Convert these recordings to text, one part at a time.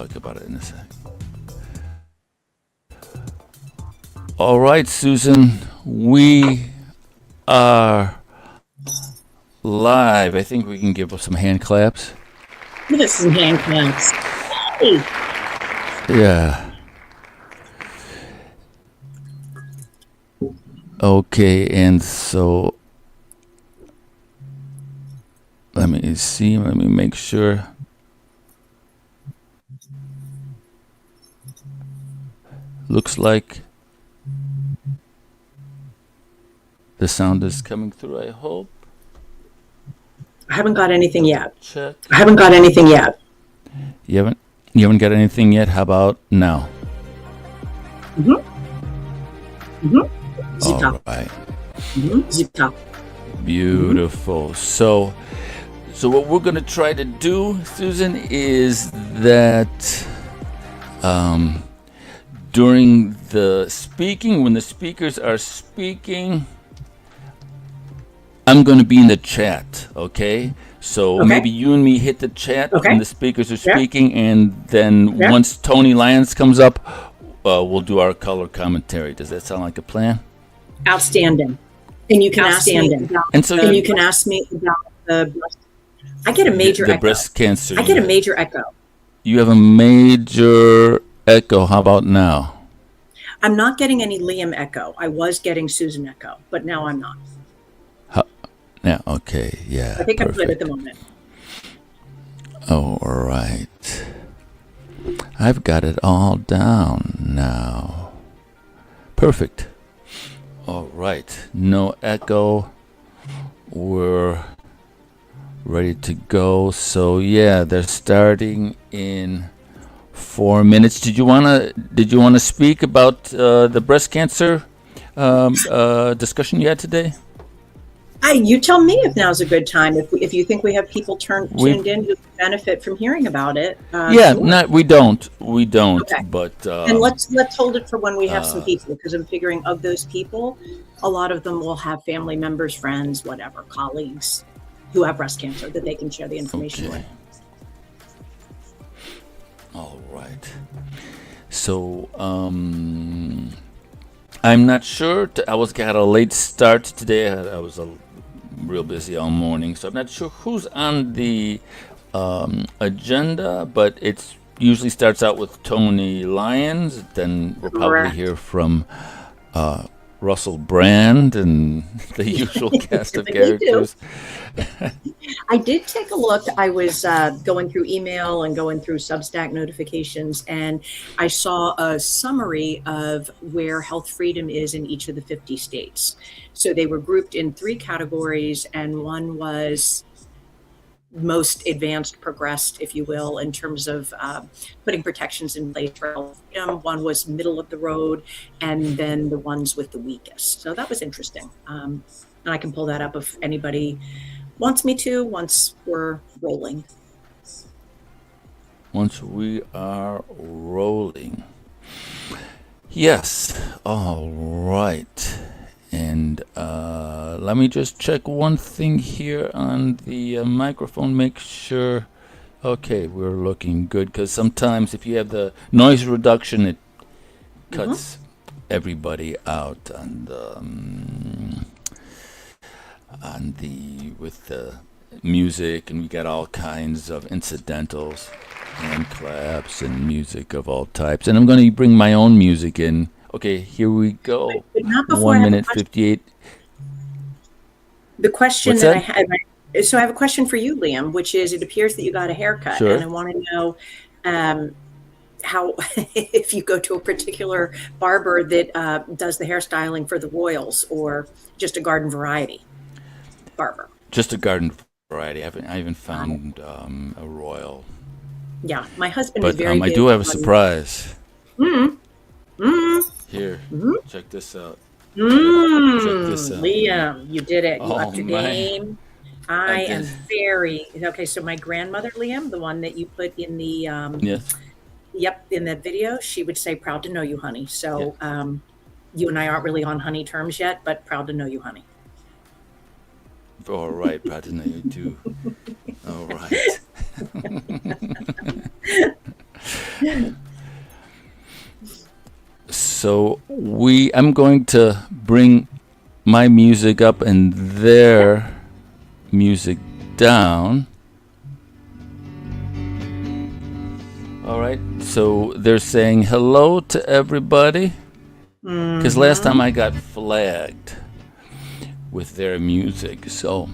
talk about it in a sec. All right, Susan, we are live. I think we can give us some hand claps. Give us some hand claps. Hey. Yeah. Okay, and so let me see. Let me make sure. Looks like the sound is coming through, I hope. I haven't got anything yet. Check. I haven't got anything yet. You haven't got anything yet? How about now? Zip All top. right. Zip top. Beautiful. So what we're going to try to do, Susan, is that during the speaking, when the speakers are speaking, I'm going to be in the chat, okay? So maybe you and me hit the chat when the speakers are speaking, and then once Tony Lyons comes up, we'll do our color commentary. Does that sound like a plan? Outstanding. And you can ask me about the. I get a major echo. The breast cancer. I get a major echo. You have a major echo. How about now? I'm not getting any Liam echo. I was getting Susan echo, but now I'm not. Yeah, okay, yeah. I think I'm good at the moment. All right. I've got it all down now. Perfect. All right. No echo. We're ready to go. So yeah, they're starting in 4 minutes. Did you wanna speak about the breast cancer discussion you had today? You tell me if now's a good time. If you think we have people tuned in who benefit from hearing about it. Sure. We don't. Okay. But and let's hold it for when we have some people, because I'm figuring of those people, a lot of them will have family members, friends, whatever, colleagues who have breast cancer that they can share the information with. All right. So I'm not sure. I got a late start today. I was real busy all morning, so I'm not sure who's on the agenda, but it usually starts out with Tony Lyons. Then we'll probably hear from Russell Brand and the usual cast of characters. I did take a look. I was going through email and going through Substack notifications, and I saw a summary of where health freedom is in each of the 50 states. So they were grouped in 3 categories, and one was most advanced, progressed, if you will, in terms of putting protections in place for health freedom. One was middle of the road, and then the ones with the weakest. So that was interesting. And I can pull that up if anybody wants me to, once we're rolling. Once we are rolling. Yes. All right. And let me just check one thing here on the microphone, make sure. Okay, we're looking good, because sometimes if you have the noise reduction, it cuts everybody out with the music, and we got all kinds of incidentals, hand claps and music of all types. And I'm going to bring my own music in. Okay, here we go. 1 minute 58. The question that I had, so I have a question for you, Liam, which is, it appears that you got a haircut, and I want to know how, if you go to a particular barber that does the hairstyling for the royals, or just a garden variety barber. Just a garden variety. I haven't found a royal. Yeah, my husband is very I do have a surprise. Here, check this out. Check this out. Liam, you did it. You upped your game. I am very okay. So my grandmother, Liam, the one that you put in the in that video, she would say, "Proud to know you, honey." So you and I aren't really on honey terms yet, but proud to know you, honey. All right, proud to know you too. All right. So I'm going to bring my music up and their music down. All right, so they're saying hello to everybody. Because last time I got flagged with their music, so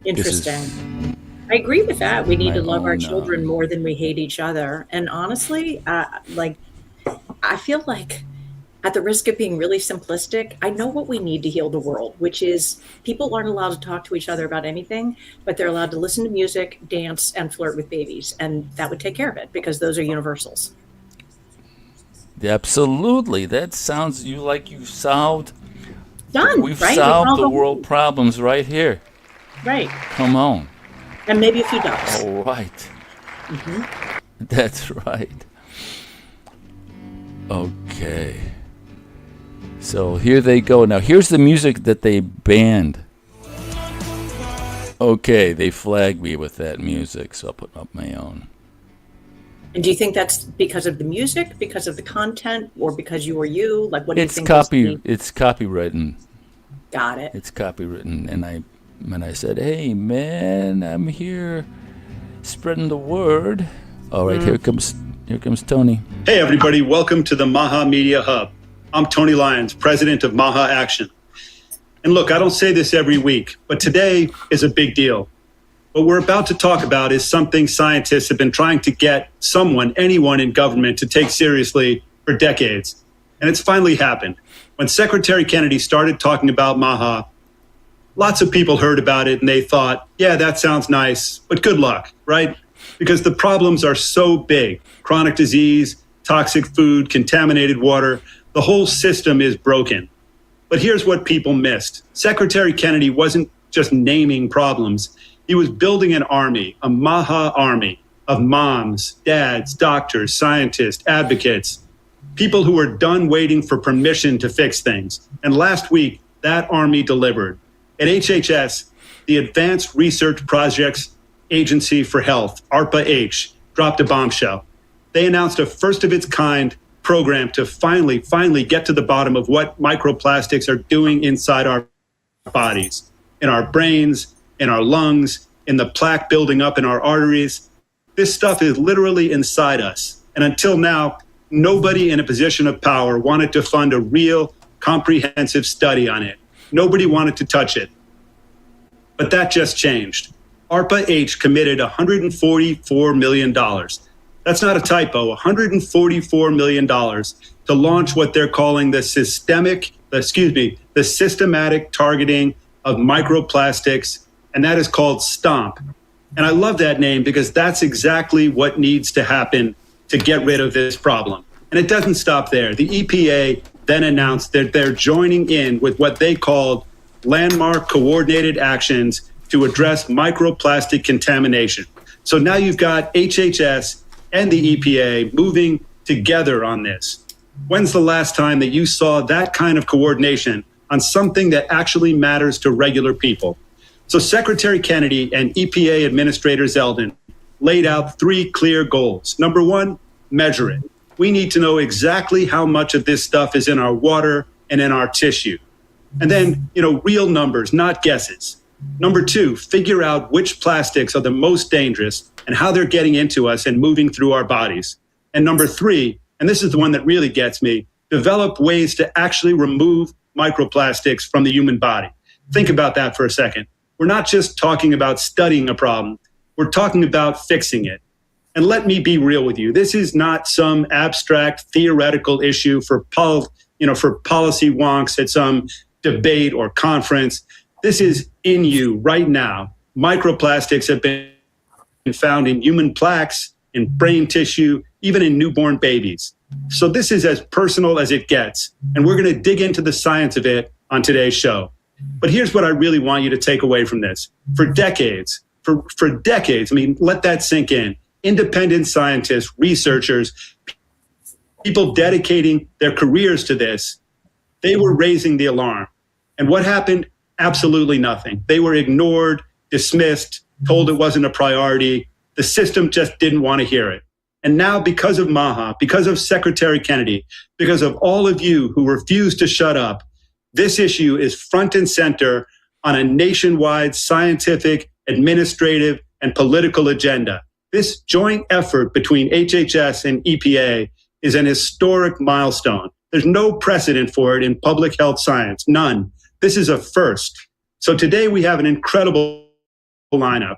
Interesting. I agree with that. We need to love our children more than we hate each other. And honestly, I feel like, at the risk of being really simplistic, I know what we need to heal the world, which is people aren't allowed to talk to each other about anything, but they're allowed to listen to music, dance, and flirt with babies. And that would take care of it, because those are universals. Absolutely. That sounds you solved. Done. We've right? solved the world problems right here. Right. Come on. And maybe a few ducks. All right. That's right. Okay. So here they go. Now here's the music that they banned. Okay, they flagged me with that music, so I'll put up my own. And do you think that's because of the music, because of the content, or because you are you? Like, what do you think? It's copywritten. Got it. It's copywritten, and I said, "Hey, man, I'm here, spreading the word." All right, here comes Tony. Hey, everybody! Welcome to the MAHA Media Hub. I'm Tony Lyons, president of MAHA Action. And look, I don't say this every week, but today is a big deal. What we're about to talk about is something scientists have been trying to get anyone in government to take seriously for decades. And it's finally happened. When Secretary Kennedy started talking about MAHA, lots of people heard about it and they thought, yeah, that sounds nice, but good luck, right? Because the problems are so big. Chronic disease, toxic food, contaminated water, the whole system is broken. But here's what people missed. Secretary Kennedy wasn't just naming problems. He was building an army, a MAHA army of moms, dads, doctors, scientists, advocates, people who were done waiting for permission to fix things. And last week, that army delivered. At HHS, the Advanced Research Projects Agency for Health, ARPA-H, dropped a bombshell. They announced a first-of-its-kind program to finally get to the bottom of what microplastics are doing inside our bodies, in our brains, in our lungs, in the plaque building up in our arteries. This stuff is literally inside us. And until now, nobody in a position of power wanted to fund a real, comprehensive study on it. Nobody wanted to touch it. But that just changed. ARPA-H committed $144 million. That's not a typo, $144 million to launch what they're calling the systematic targeting of microplastics, and that is called STOMP. And I love that name because that's exactly what needs to happen to get rid of this problem. And it doesn't stop there. The EPA then announced that they're joining in with what they called landmark coordinated actions to address microplastic contamination. So now you've got HHS and the EPA moving together on this. When's the last time that you saw that kind of coordination on something that actually matters to regular people? So Secretary Kennedy and EPA Administrator Zeldin laid out 3 clear goals. Number 1, measure it. We need to know exactly how much of this stuff is in our water and in our tissue. And then, real numbers, not guesses. Number 2, figure out which plastics are the most dangerous and how they're getting into us and moving through our bodies. And number 3, and this is the one that really gets me, develop ways to actually remove microplastics from the human body. Think about that for a second. We're not just talking about studying a problem. We're talking about fixing it. And let me be real with you. This is not some abstract theoretical issue for policy wonks at some debate or conference. This is in you right now. Microplastics have been found in human plaques, in brain tissue, even in newborn babies. So this is as personal as it gets. And we're going to dig into the science of it on today's show. But here's what I really want you to take away from this. For decades, let that sink in. Independent scientists, researchers, people dedicating their careers to this, they were raising the alarm. And what happened? Absolutely nothing. They were ignored, dismissed, told it wasn't a priority. The system just didn't want to hear it. And now, because of MAHA, because of Secretary Kennedy, because of all of you who refuse to shut up, this issue is front and center on a nationwide scientific, administrative, and political agenda. This joint effort between HHS and EPA is an historic milestone. There's no precedent for it in public health science, none. This is a first. So today we have an incredible lineup.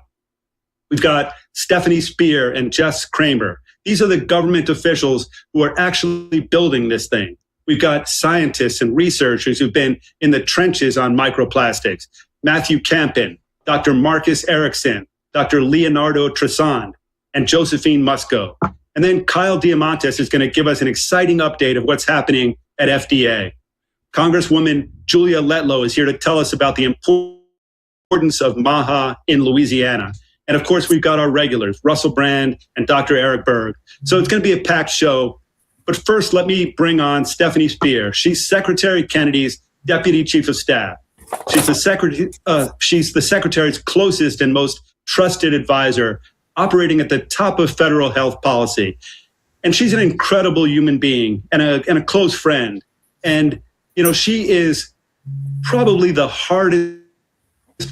We've got Stephanie Spear and Jess Kramer. These are the government officials who are actually building this thing. We've got scientists and researchers who've been in the trenches on microplastics. Matthew Campen, Dr. Marcus Erickson, Dr. Leonardo Tresand, and Josephine Musco. And then Kyle Diamantis is going to give us an exciting update of what's happening at FDA. Congresswoman Julia Letlow is here to tell us about the importance of MAHA in Louisiana. And of course, we've got our regulars, Russell Brand and Dr. Eric Berg. So it's going to be a packed show. But first, let me bring on Stephanie Spear. She's Secretary Kennedy's Deputy Chief of Staff. She's the Secretary's closest and most trusted advisor, operating at the top of federal health policy. And she's an incredible human being and a close friend. And, you know, she is probably the hardest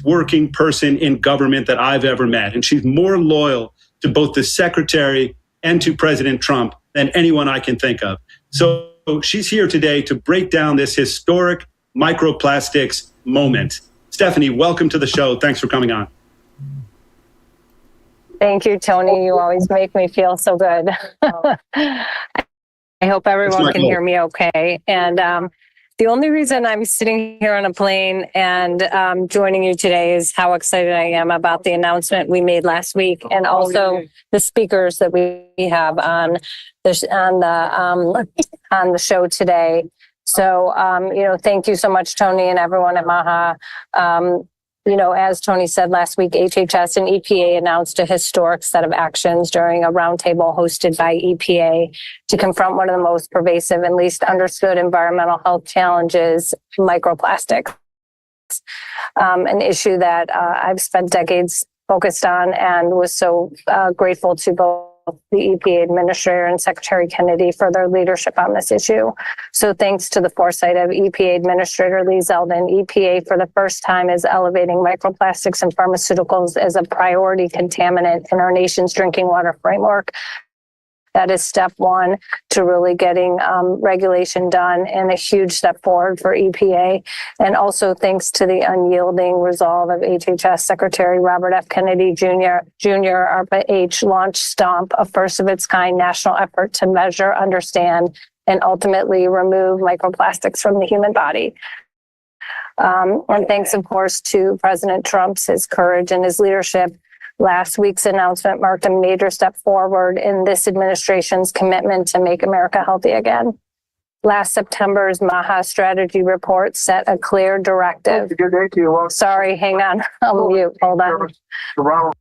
working person in government that I've ever met. And she's more loyal to both the Secretary and to President Trump than anyone I can think of. So she's here today to break down this historic microplastics moment. Stephanie, welcome to the show. Thanks for coming on. Thank you, Tony. You always make me feel so good. I hope everyone can hear me okay. And the only reason I'm sitting here on a plane and joining you today is how excited I am about the announcement we made last week, and also the speakers that we have on the show today. So, thank you so much, Tony, and everyone at MAHA. As Tony said last week, HHS and EPA announced a historic set of actions during a roundtable hosted by EPA to confront one of the most pervasive and least understood environmental health challenges, microplastics. An issue that I've spent decades focused on and was so grateful to both the EPA Administrator and Secretary Kennedy for their leadership on this issue. So thanks to the foresight of EPA Administrator Lee Zeldin, EPA for the first time is elevating microplastics and pharmaceuticals as a priority contaminant in our nation's drinking water framework. That is step one to really getting regulation done, and a huge step forward for EPA. And also thanks to the unyielding resolve of HHS Secretary Robert F. Kennedy Jr., ARPA-H launched STOMP, a first of its kind national effort to measure, understand, and ultimately remove microplastics from the human body. And thanks, of course, to President Trump's his courage and his leadership. Last week's announcement marked a major step forward in this administration's commitment to make America healthy again. Last September's MAHA strategy report set a clear directive. Good day to you. Sorry, hang on. I'll mute. Hold on.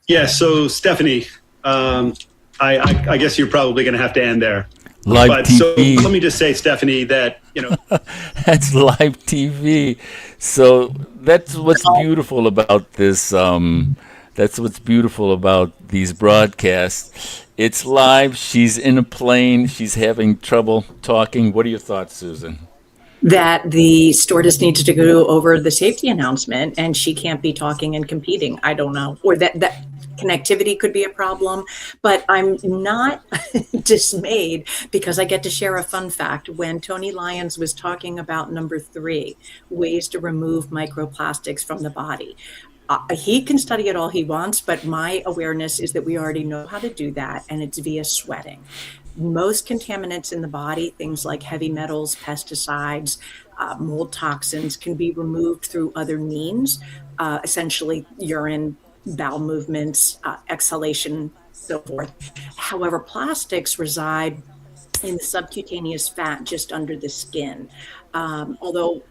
Yeah, so Stephanie, I guess you're probably going to have to end there. Live but TV. So let me just say, Stephanie, that, That's live TV. So that's what's beautiful about this. That's what's beautiful about these broadcasts. It's live. She's in a plane. She's having trouble talking. What are your thoughts, Susan? That the stewardess needs to go over the safety announcement and she can't be talking and competing. I don't know. Or that connectivity could be a problem, but I'm not dismayed because I get to share a fun fact. When Tony Lyons was talking about number 3, ways to remove microplastics from the body, he can study it all he wants, but my awareness is that we already know how to do that, and it's via sweating. Most contaminants in the body, things like heavy metals, pesticides, mold toxins, can be removed through other means, essentially urine, bowel movements, exhalation, so forth. However, plastics reside in the subcutaneous fat just under the skin. Although,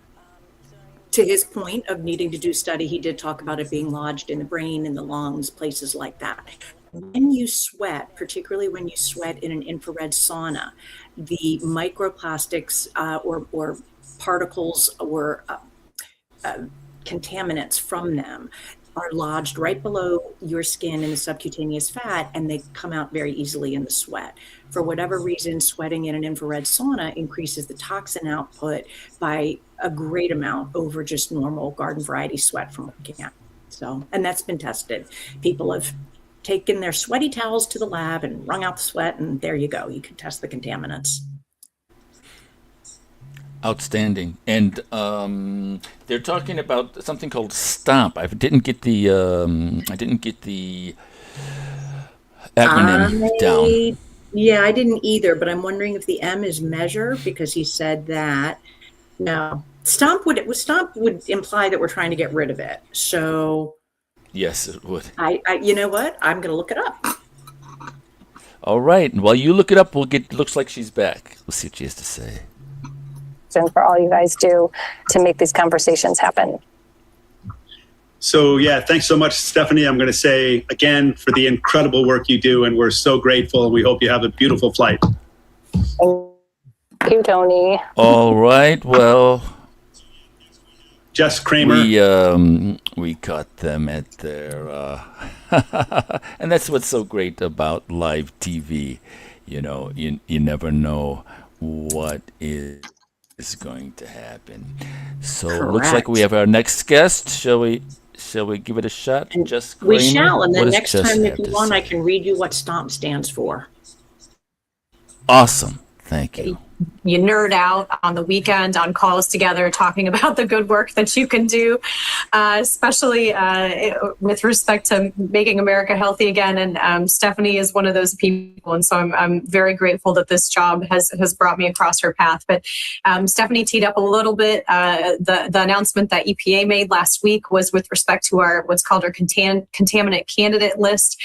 to his point of needing to do study, he did talk about it being lodged in the brain, in the lungs, places like that. When you sweat, particularly when you sweat in an infrared sauna, the microplastics or particles or contaminants from them are lodged right below your skin in the subcutaneous fat, and they come out very easily in the sweat. For whatever reason, sweating in an infrared sauna increases the toxin output by a great amount over just normal garden variety sweat from working out. So, and that's been tested. People have taken their sweaty towels to the lab and wrung out the sweat, and there you go. You can test the contaminants. Outstanding. And they're talking about something called STOMP. I didn't get the acronym down. Yeah, I didn't either, but I'm wondering if the M is measure, because he said that. No, STOMP would imply that we're trying to get rid of it. So Yes, it would. I you know what? I'm going to look it up. All right. And while you look it up, looks like she's back. We'll see what she has to say. And for all you guys do to make these conversations happen. So yeah, thanks so much, Stephanie. I'm going to say again for the incredible work you do, and we're so grateful, and we hope you have a beautiful flight. Thank you, Tony. All right. Well, Jess Kramer. we caught them at their, and that's what's so great about live TV. You know, you never know what is going to happen. So it looks like we have our next guest. Shall we give it a shot? Just we shall, and then next Jess time, have if you to want, say? I can read you what STOMP stands for. Awesome. Thank you. You nerd out on the weekend on calls together talking about the good work that you can do, especially with respect to making America healthy again. And Stephanie is one of those people. And so I'm very grateful that this job has brought me across her path. But Stephanie teed up a little bit. The announcement that EPA made last week was with respect to what's called our contaminant candidate list.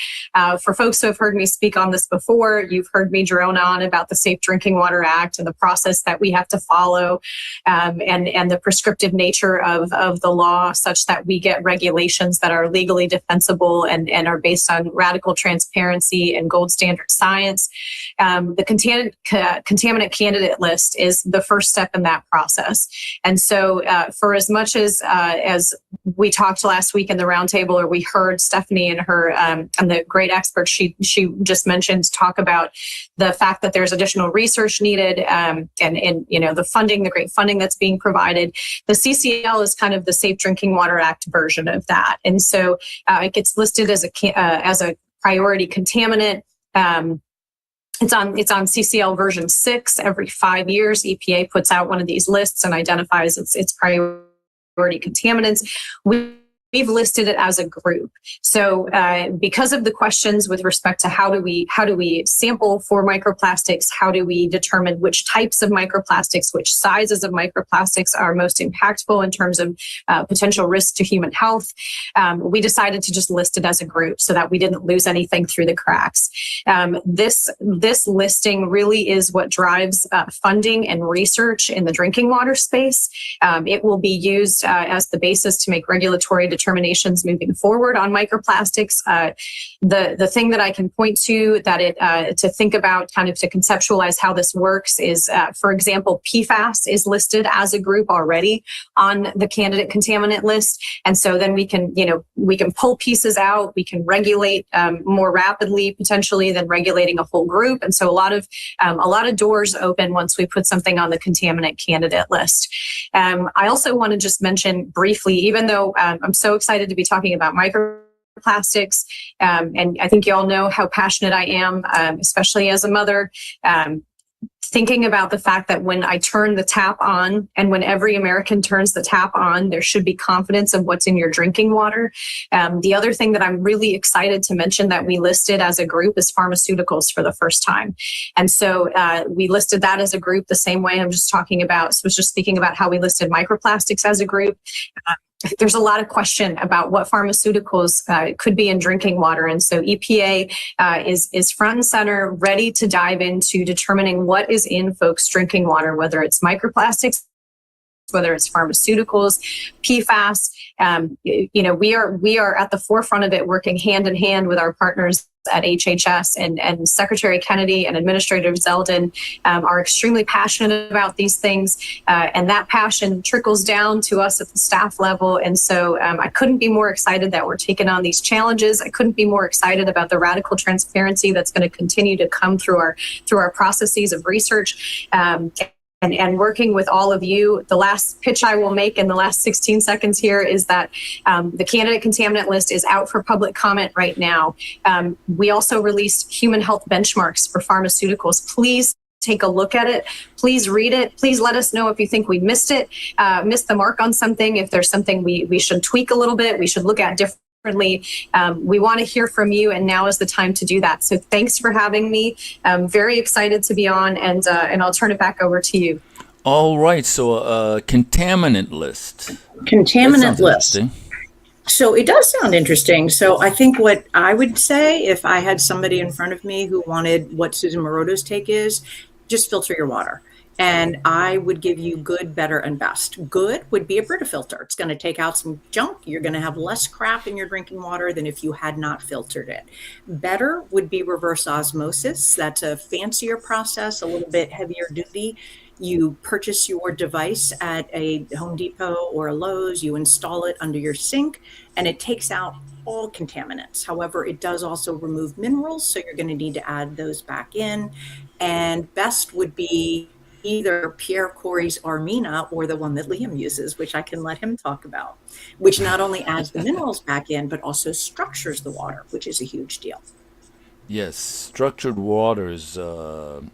For folks who have heard me speak on this before, you've heard me drone on about the Safe Drinking Water Act and the process that we have to follow, and the prescriptive nature of the law, such that we get regulations that are legally defensible and are based on radical transparency and gold standard science. The contaminant candidate list is the first step in that process. And so for as much as we talked last week in the roundtable, or we heard Stephanie and her and the great experts she just mentioned talk about the fact that there's additional research needed, and you know, the funding, the great funding that's being provided. The CCL is kind of the Safe Drinking Water Act version of that, and so it gets listed as a priority contaminant. It's on CCL version 6. Every 5 years, EPA puts out one of these lists and identifies its priority contaminants. We've listed it as a group. So because of the questions with respect to how do we sample for microplastics, how do we determine which types of microplastics, which sizes of microplastics are most impactful in terms of potential risk to human health, we decided to just list it as a group so that we didn't lose anything through the cracks. This listing really is what drives funding and research in the drinking water space. It will be used as the basis to make regulatory determinations moving forward on microplastics. The thing that I can point to that to think about, kind of to conceptualize how this works, is, for example, PFAS is listed as a group already on the candidate contaminant list, and so then we can pull pieces out. We can regulate more rapidly potentially than regulating a whole group, and so a lot of doors open once we put something on the contaminant candidate list. I also want to just mention briefly, even though I'm so excited to be talking about microplastics, and I think you all know how passionate I am, especially as a mother, thinking about the fact that when I turn the tap on, and when every American turns the tap on, there should be confidence of what's in your drinking water. The other thing that I'm really excited to mention that we listed as a group is pharmaceuticals for the first time. And so we listed that as a group the same way was just speaking about how we listed microplastics as a group. There's a lot of question about what pharmaceuticals could be in drinking water. And so EPA is front and center, ready to dive into determining what is in folks' drinking water, whether it's microplastics, whether it's pharmaceuticals, PFAS. We are at the forefront of it, working hand in hand with our partners at HHS, and Secretary Kennedy and Administrator Zeldin are extremely passionate about these things, and that passion trickles down to us at the staff level. And so I couldn't be more excited that we're taking on these challenges. I couldn't be more excited about the radical transparency that's going to continue to come through our processes of research. And working with all of you. The last pitch I will make in the last 16 seconds here is that the candidate contaminant list is out for public comment right now. We also released human health benchmarks for pharmaceuticals. Please take a look at it. Please read it. Please let us know if you think we missed the mark on something, if there's something we should tweak a little bit, we should look at differently. We want to hear from you, and now is the time to do that. So thanks for having me. I'm very excited to be on, and I'll turn it back over to you. All right, so contaminant list. Contaminant list. So it does sound interesting. So I think what I would say if I had somebody in front of me who wanted what Susan Moroto's take is, just filter your water. And I would give you good, better, and best. Good would be a Brita filter. It's going to take out some junk. You're going to have less crap in your drinking water than if you had not filtered it. Better would be reverse osmosis. That's a fancier process, a little bit heavier duty. You purchase your device at a Home Depot or a Lowe's, you install it under your sink, and it takes out all contaminants. However, it does also remove minerals, so you're going to need to add those back in. And best would be either Pierre Corey's Armina or the one that Liam uses, which I can let him talk about, which not only adds the minerals back in, but also structures the water, which is a huge deal. Yes, structured water is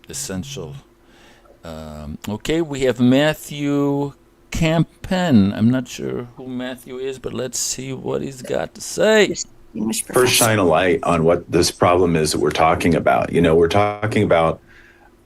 essential. Okay, we have Matthew Campen. I'm not sure who Matthew is, but let's see what he's got to say. First, shine a light on what this problem is that we're talking about. We're talking about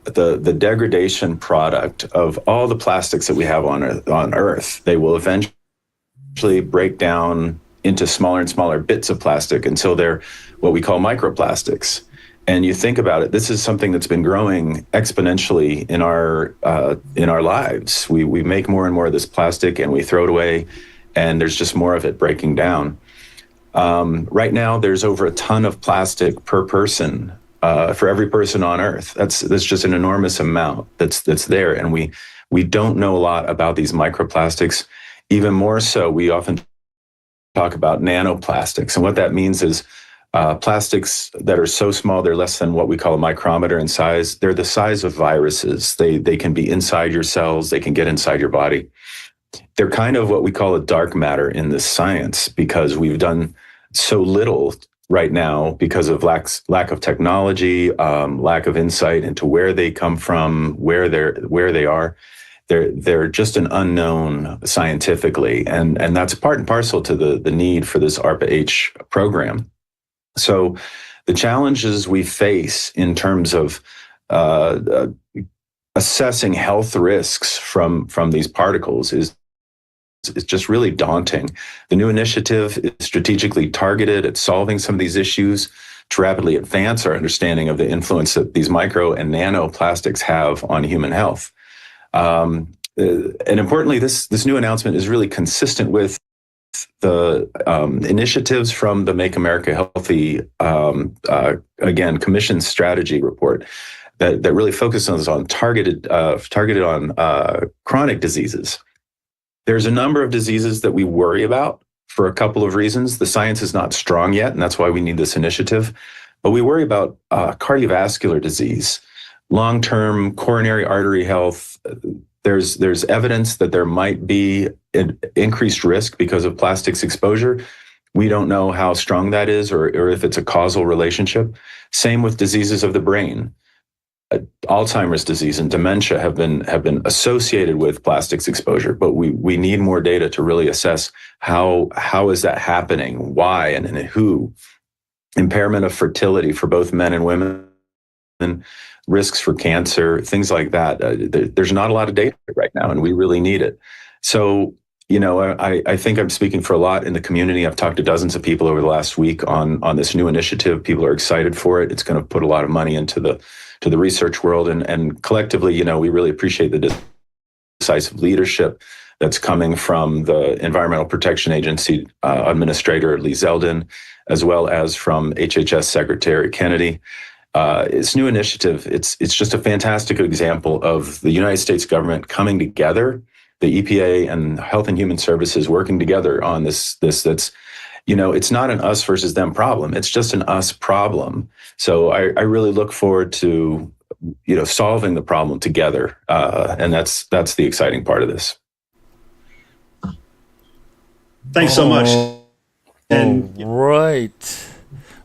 the degradation product of all the plastics that we have on Earth. They will eventually break down into smaller and smaller bits of plastic until they're what we call microplastics. And you think about it, this is something that's been growing exponentially in our lives. We make more and more of this plastic and we throw it away, and there's just more of it breaking down. Right now, there's over a ton of plastic per person. For every person on Earth. That's just an enormous amount that's there. And we don't know a lot about these microplastics. Even more so, we often talk about nanoplastics. And what that means is plastics that are so small, they're less than what we call a micrometer in size. They're the size of viruses. They can be inside your cells. They can get inside your body. They're kind of what we call a dark matter in this science, because we've done so little right now because of lack of technology, lack of insight into where they come from, where they are. They're just an unknown scientifically, and that's part and parcel to the need for this ARPA-H program. So the challenges we face in terms of assessing health risks from these particles is just really daunting. The new initiative is strategically targeted at solving some of these issues to rapidly advance our understanding of the influence that these micro and nanoplastics have on human health. And importantly, this new announcement is really consistent with the initiatives from the Make America Healthy, Commission strategy report that really focuses on targeted on chronic diseases. There's a number of diseases that we worry about for a couple of reasons. The science is not strong yet, and that's why we need this initiative. But we worry about cardiovascular disease, long-term coronary artery health. There's evidence that there might be an increased risk because of plastics exposure. We don't know how strong that is or if it's a causal relationship. Same with diseases of the brain. Alzheimer's disease and dementia have been associated with plastics exposure, but we need more data to really assess how is that happening, why, and who. Impairment of fertility for both men and women, risks for cancer, things like that. There's not a lot of data right now, and we really need it. So, I think I'm speaking for a lot in the community. I've talked to dozens of people over the last week on this new initiative. People are excited for it. It's going to put a lot of money into the research world, and collectively, we really appreciate the decisive leadership that's coming from the Environmental Protection Agency Administrator Lee Zeldin, as well as from HHS Secretary Kennedy. It's new initiative. It's just a fantastic example of the United States government coming together, the EPA and Health and Human Services working together on this that's, it's not an us versus them problem. It's just an us problem. So I really look forward to, solving the problem together. And that's the exciting part of this. Thanks so much. And right.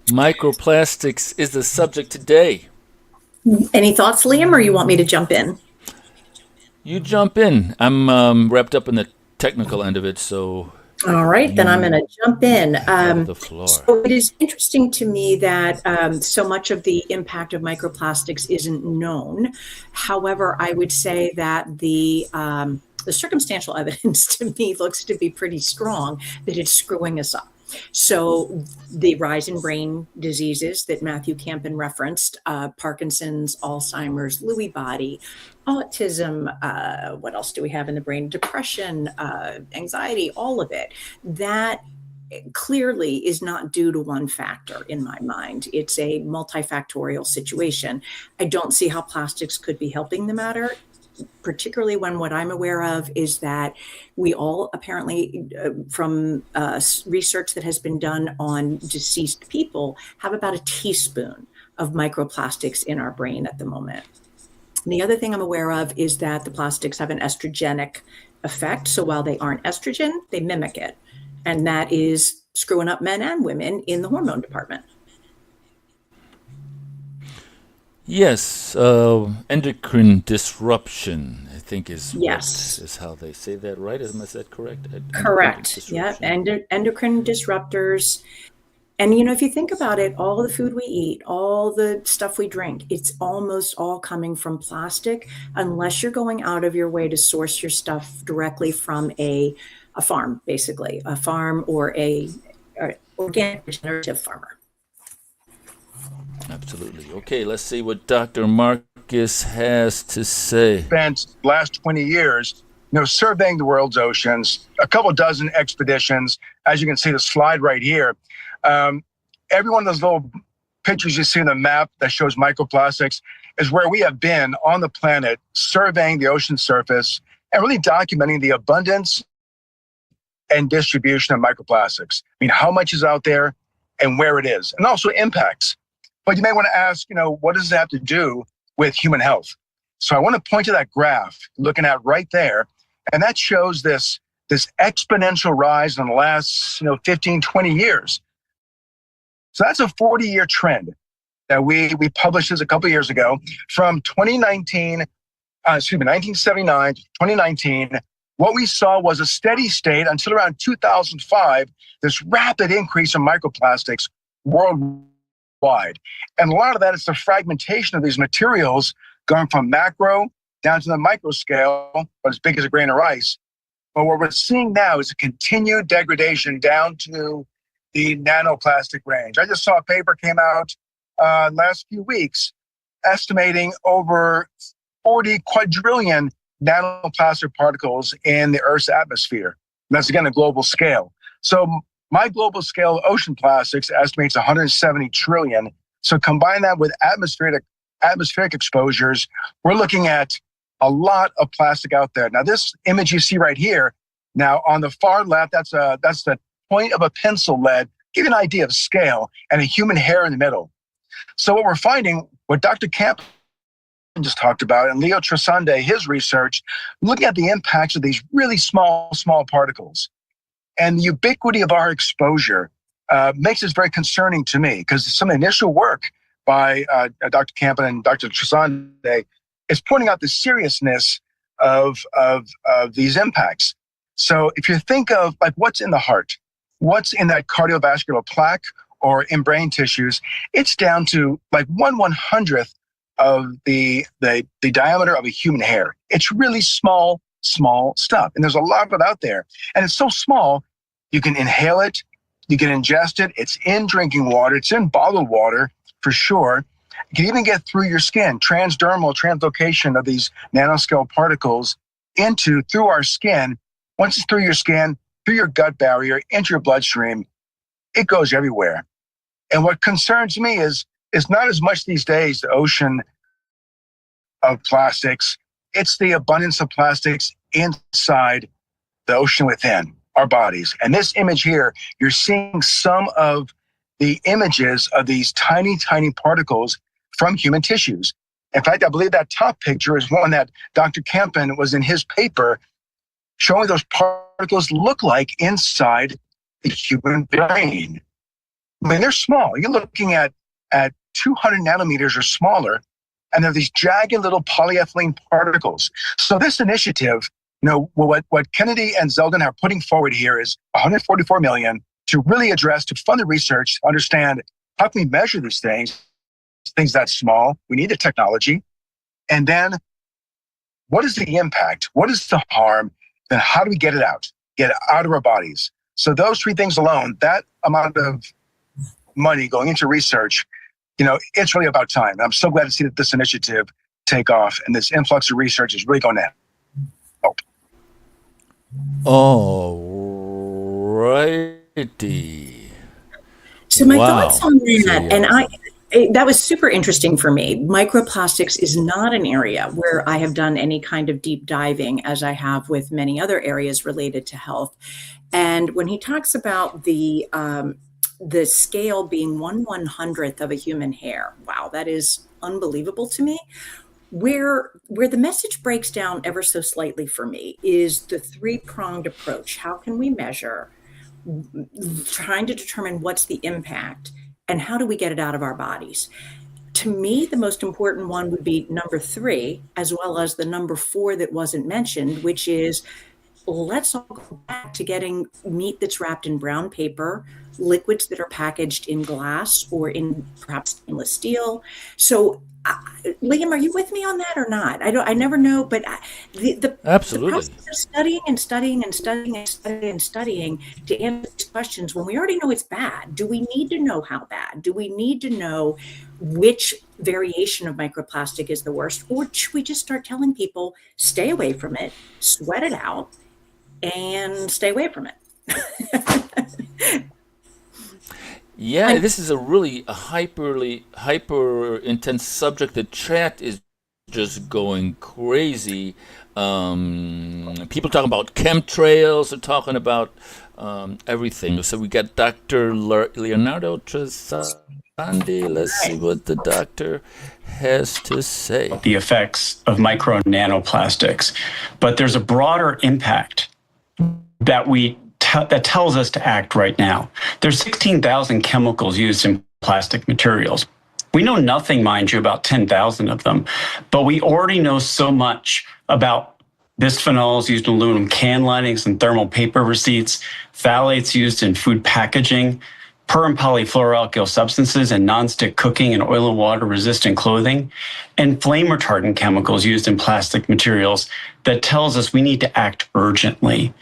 Microplastics is the subject today. Any thoughts, Liam, or you want me to jump in? You jump in. I'm wrapped up in the technical end of it, so... All right, then I'm going to jump in. Have the floor. So it is interesting to me that so much of the impact of microplastics isn't known. However, I would say that the circumstantial evidence to me looks to be pretty strong that it's screwing us up. So the rise in brain diseases that Matthew Campen referenced, Parkinson's, Alzheimer's, Lewy body, autism, what else do we have in the brain? Depression, anxiety, all of it. That clearly is not due to one factor in my mind. It's a multifactorial situation. I don't see how plastics could be helping the matter, particularly when what I'm aware of is that we all apparently, from research that has been done on deceased people, have about a teaspoon of microplastics in our brain at the moment. And the other thing I'm aware of is that the plastics have an estrogenic effect. So while they aren't estrogen, they mimic it. And that is screwing up men and women in the hormone department. Yes, endocrine disruption, I think is Yes. is how they say that, right? Is that correct? Correct. Yeah, endocrine disruptors. And, if you think about it, all the food we eat, all the stuff we drink, it's almost all coming from plastic, unless you're going out of your way to source your stuff directly from a farm, basically, a farm or a organic regenerative farmer. Absolutely. Okay, let's see what Dr. Marcus has to say. Spent last 20 years, surveying the world's oceans, a couple dozen expeditions. As you can see the slide right here, every one of those little pictures you see on the map that shows microplastics is where we have been on the planet, surveying the ocean surface and really documenting the abundance and distribution of microplastics. I mean, how much is out there and where it is, and also impacts. But you may want to ask, what does it have to do with human health? So I want to point to that graph, looking at right there, and that shows this exponential rise in the last 15, 20 years. So that's a 40-year trend that we published this a couple of years ago. From 1979 to 2019, what we saw was a steady state until around 2005, this rapid increase in microplastics worldwide. And a lot of that is the fragmentation of these materials going from macro down to the micro scale, but as big as a grain of rice. But what we're seeing now is a continued degradation down to the nanoplastic range. I just saw a paper came out last few weeks estimating over 40 quadrillion nanoplastic particles in the Earth's atmosphere. And that's, again, a global scale. So my global scale of ocean plastics estimates 170 trillion. So combine that with atmospheric exposures, we're looking at a lot of plastic out there. Now, this image you see right here, now on the far left, that's the point of a pencil lead, give you an idea of scale, and a human hair in the middle. So what we're finding, what Dr. Camp just talked about, and Leo Tresande, his research, looking at the impacts of these really small particles. And the ubiquity of our exposure makes this very concerning to me, because some initial work by Dr. Campen and Dr. Tresande is pointing out the seriousness of these impacts. So if you think of like what's in the heart, what's in that cardiovascular plaque or in brain tissues, it's down to like 1/100th of the diameter of a human hair. It's really small stuff. And there's a lot of it out there. And it's so small, you can inhale it, you can ingest it. It's in drinking water. It's in bottled water for sure. It can even get through your skin, transdermal translocation of these nanoscale particles through our skin Once it's through your skin, through your gut barrier, into your bloodstream, it goes everywhere. And what concerns me is not as much these days the ocean of plastics, it's the abundance of plastics inside the ocean within our bodies. And this image here, you're seeing some of the images of these tiny, tiny particles from human tissues. In fact, I believe that top picture is one that Dr. Kempen was in his paper showing those particles look like inside the human brain. I mean, they're small. You're looking at 200 nanometers or smaller, and they're these jagged little polyethylene particles. So this initiative, what Kennedy and Zeldin are putting forward here is $144 million to really address, to fund the research, to understand how can we measure these things that small. We need the technology. And then what is the impact? What is the harm? Then how do we get it out of our bodies? So those three things alone, that amount of money going into research, it's really about time. I'm so glad to see that this initiative take off and this influx of research is really going to help. Alrighty. So my Wow. thoughts on that, and that was super interesting for me. Microplastics is not an area where I have done any kind of deep diving as I have with many other areas related to health. And when he talks about the scale being 1/100th of a human hair, wow, that is unbelievable to me. Where the message breaks down ever so slightly for me is the three-pronged approach. How can we measure, trying to determine what's the impact, and how do we get it out of our bodies? To me, the most important one would be number 3, as well as the number 4 that wasn't mentioned, which is let's all go back to getting meat that's wrapped in brown paper, liquids that are packaged in glass or in perhaps stainless steel. So, Liam, are you with me on that or not? I never know, but Absolutely. the process of studying and studying and studying and studying and studying to answer these questions when we already know it's bad. Do we need to know how bad? Do we need to know which variation of microplastic is the worst? Or should we just start telling people, stay away from it, sweat it out, and stay away from it? Yeah, this is a really hyper intense subject. The chat is just going crazy. People talking about chemtrails, they're talking about everything. So we got Dr. Leonardo Trasandi. Let's see what the doctor has to say. The effects of micro and nanoplastics, but there's a broader impact that that tells us to act right now. There's 16,000 chemicals used in plastic materials. We know nothing, mind you, about 10,000 of them, but we already know so much about bisphenols used in aluminum can linings and thermal paper receipts, phthalates used in food packaging, per and polyfluoroalkyl substances in nonstick cooking and oil and water resistant clothing, and flame retardant chemicals used in plastic materials that tells us we need to act urgently.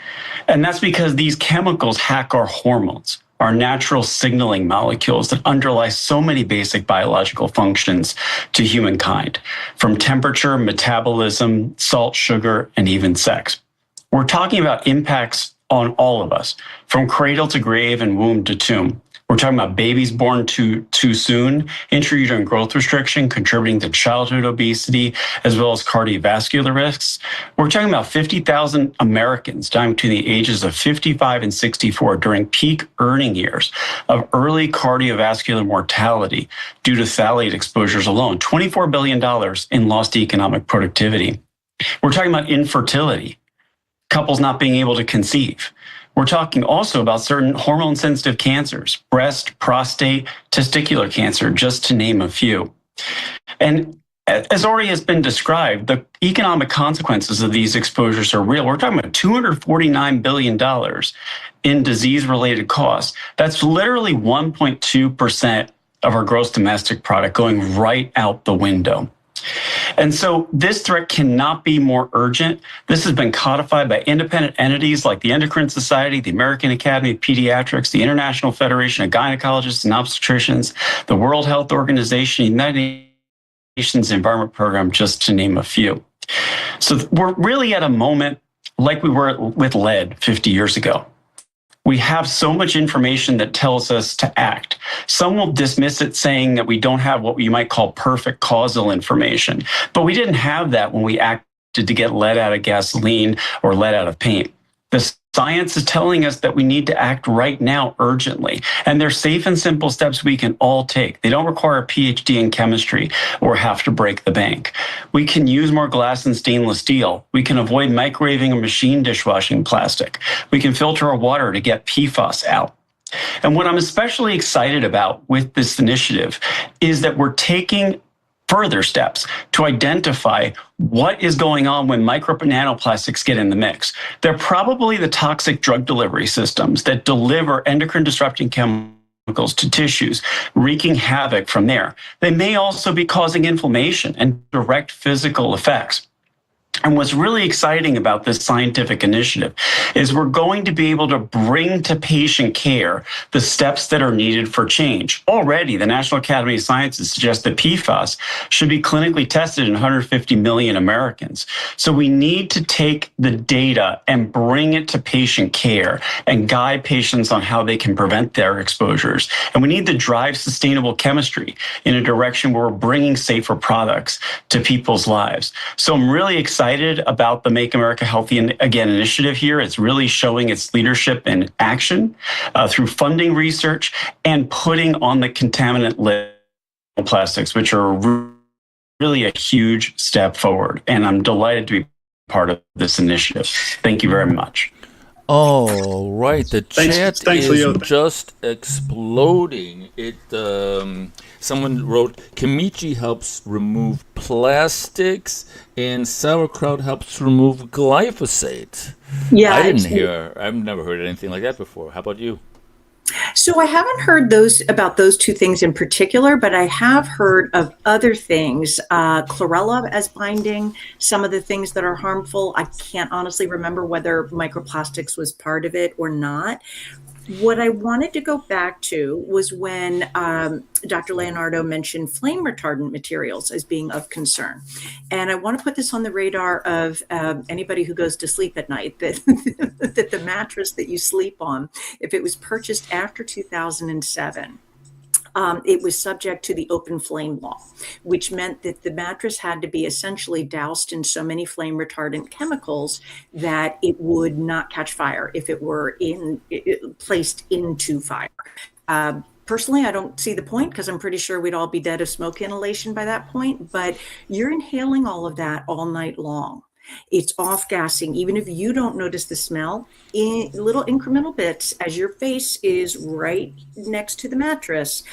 And that's because these chemicals hack our hormones, our natural signaling molecules that underlie so many basic biological functions to humankind, from temperature, metabolism, salt, sugar, and even sex. We're talking about impacts on all of us, from cradle to grave and womb to tomb. We're talking about babies born too soon, intrauterine growth restriction contributing to childhood obesity, as well as cardiovascular risks. We're talking about 50,000 Americans dying between the ages of 55 and 64 during peak earning years of early cardiovascular mortality due to phthalate exposures alone, $24 billion in lost economic productivity. We're talking about infertility, couples not being able to conceive. We're talking also about certain hormone-sensitive cancers, breast, prostate, testicular cancer, just to name a few. And as already has been described, the economic consequences of these exposures are real. We're talking about $249 billion in disease-related costs. That's literally 1.2% of our gross domestic product going right out the window. And so this threat cannot be more urgent. This has been codified by independent entities like the Endocrine Society, the American Academy of Pediatrics, the International Federation of Gynecologists and Obstetricians, the World Health Organization, the United Nations Environment Program, just to name a few. So we're really at a moment like we were with lead 50 years ago. We have so much information that tells us to act. Some will dismiss it saying that we don't have what you might call perfect causal information, but we didn't have that when we acted to get lead out of gasoline or lead out of paint. The science is telling us that we need to act right now urgently, and they're safe and simple steps we can all take. They don't require a PhD in chemistry or have to break the bank. We can use more glass and stainless steel. We can avoid microwaving or machine dishwashing plastic. We can filter our water to get PFAS out. And what I'm especially excited about with this initiative is that we're taking further steps to identify what is going on when micro and nanoplastics get in the mix. They're probably the toxic drug delivery systems that deliver endocrine disrupting chemicals to tissues, wreaking havoc from there. They may also be causing inflammation and direct physical effects. And what's really exciting about this scientific initiative is we're going to be able to bring to patient care the steps that are needed for change. Already, the National Academy of Sciences suggests that PFAS should be clinically tested in 150 million Americans. So we need to take the data and bring it to patient care and guide patients on how they can prevent their exposures. And we need to drive sustainable chemistry in a direction where we're bringing safer products to people's lives. So I'm really excited about the Make America Healthy Again initiative here. It's really showing its leadership in action through funding research and putting on the contaminant list plastics, which are really a huge step forward. And I'm delighted to be part of this initiative. Thank you very much. All right, the chat Thanks, is Leo. just exploding. Someone wrote, Kimichi helps remove plastics and sauerkraut helps remove glyphosate. Yeah, I've never heard anything like that before. How about you? So I haven't heard about those two things in particular, but I have heard of other things, chlorella as binding, some of the things that are harmful. I can't honestly remember whether microplastics was part of it or not. What I wanted to go back to was when Dr. Leonardo mentioned flame retardant materials as being of concern. And I want to put this on the radar of anybody who goes to sleep at night, that the mattress that you sleep on, if it was purchased after 2007, it was subject to the open flame law, which meant that the mattress had to be essentially doused in so many flame retardant chemicals that it would not catch fire if it were placed into fire. Personally, I don't see the point because I'm pretty sure we'd all be dead of smoke inhalation by that point, but you're inhaling all of that all night long. It's off-gassing, even if you don't notice the smell, in little incremental bits as your face is right next to the mattress.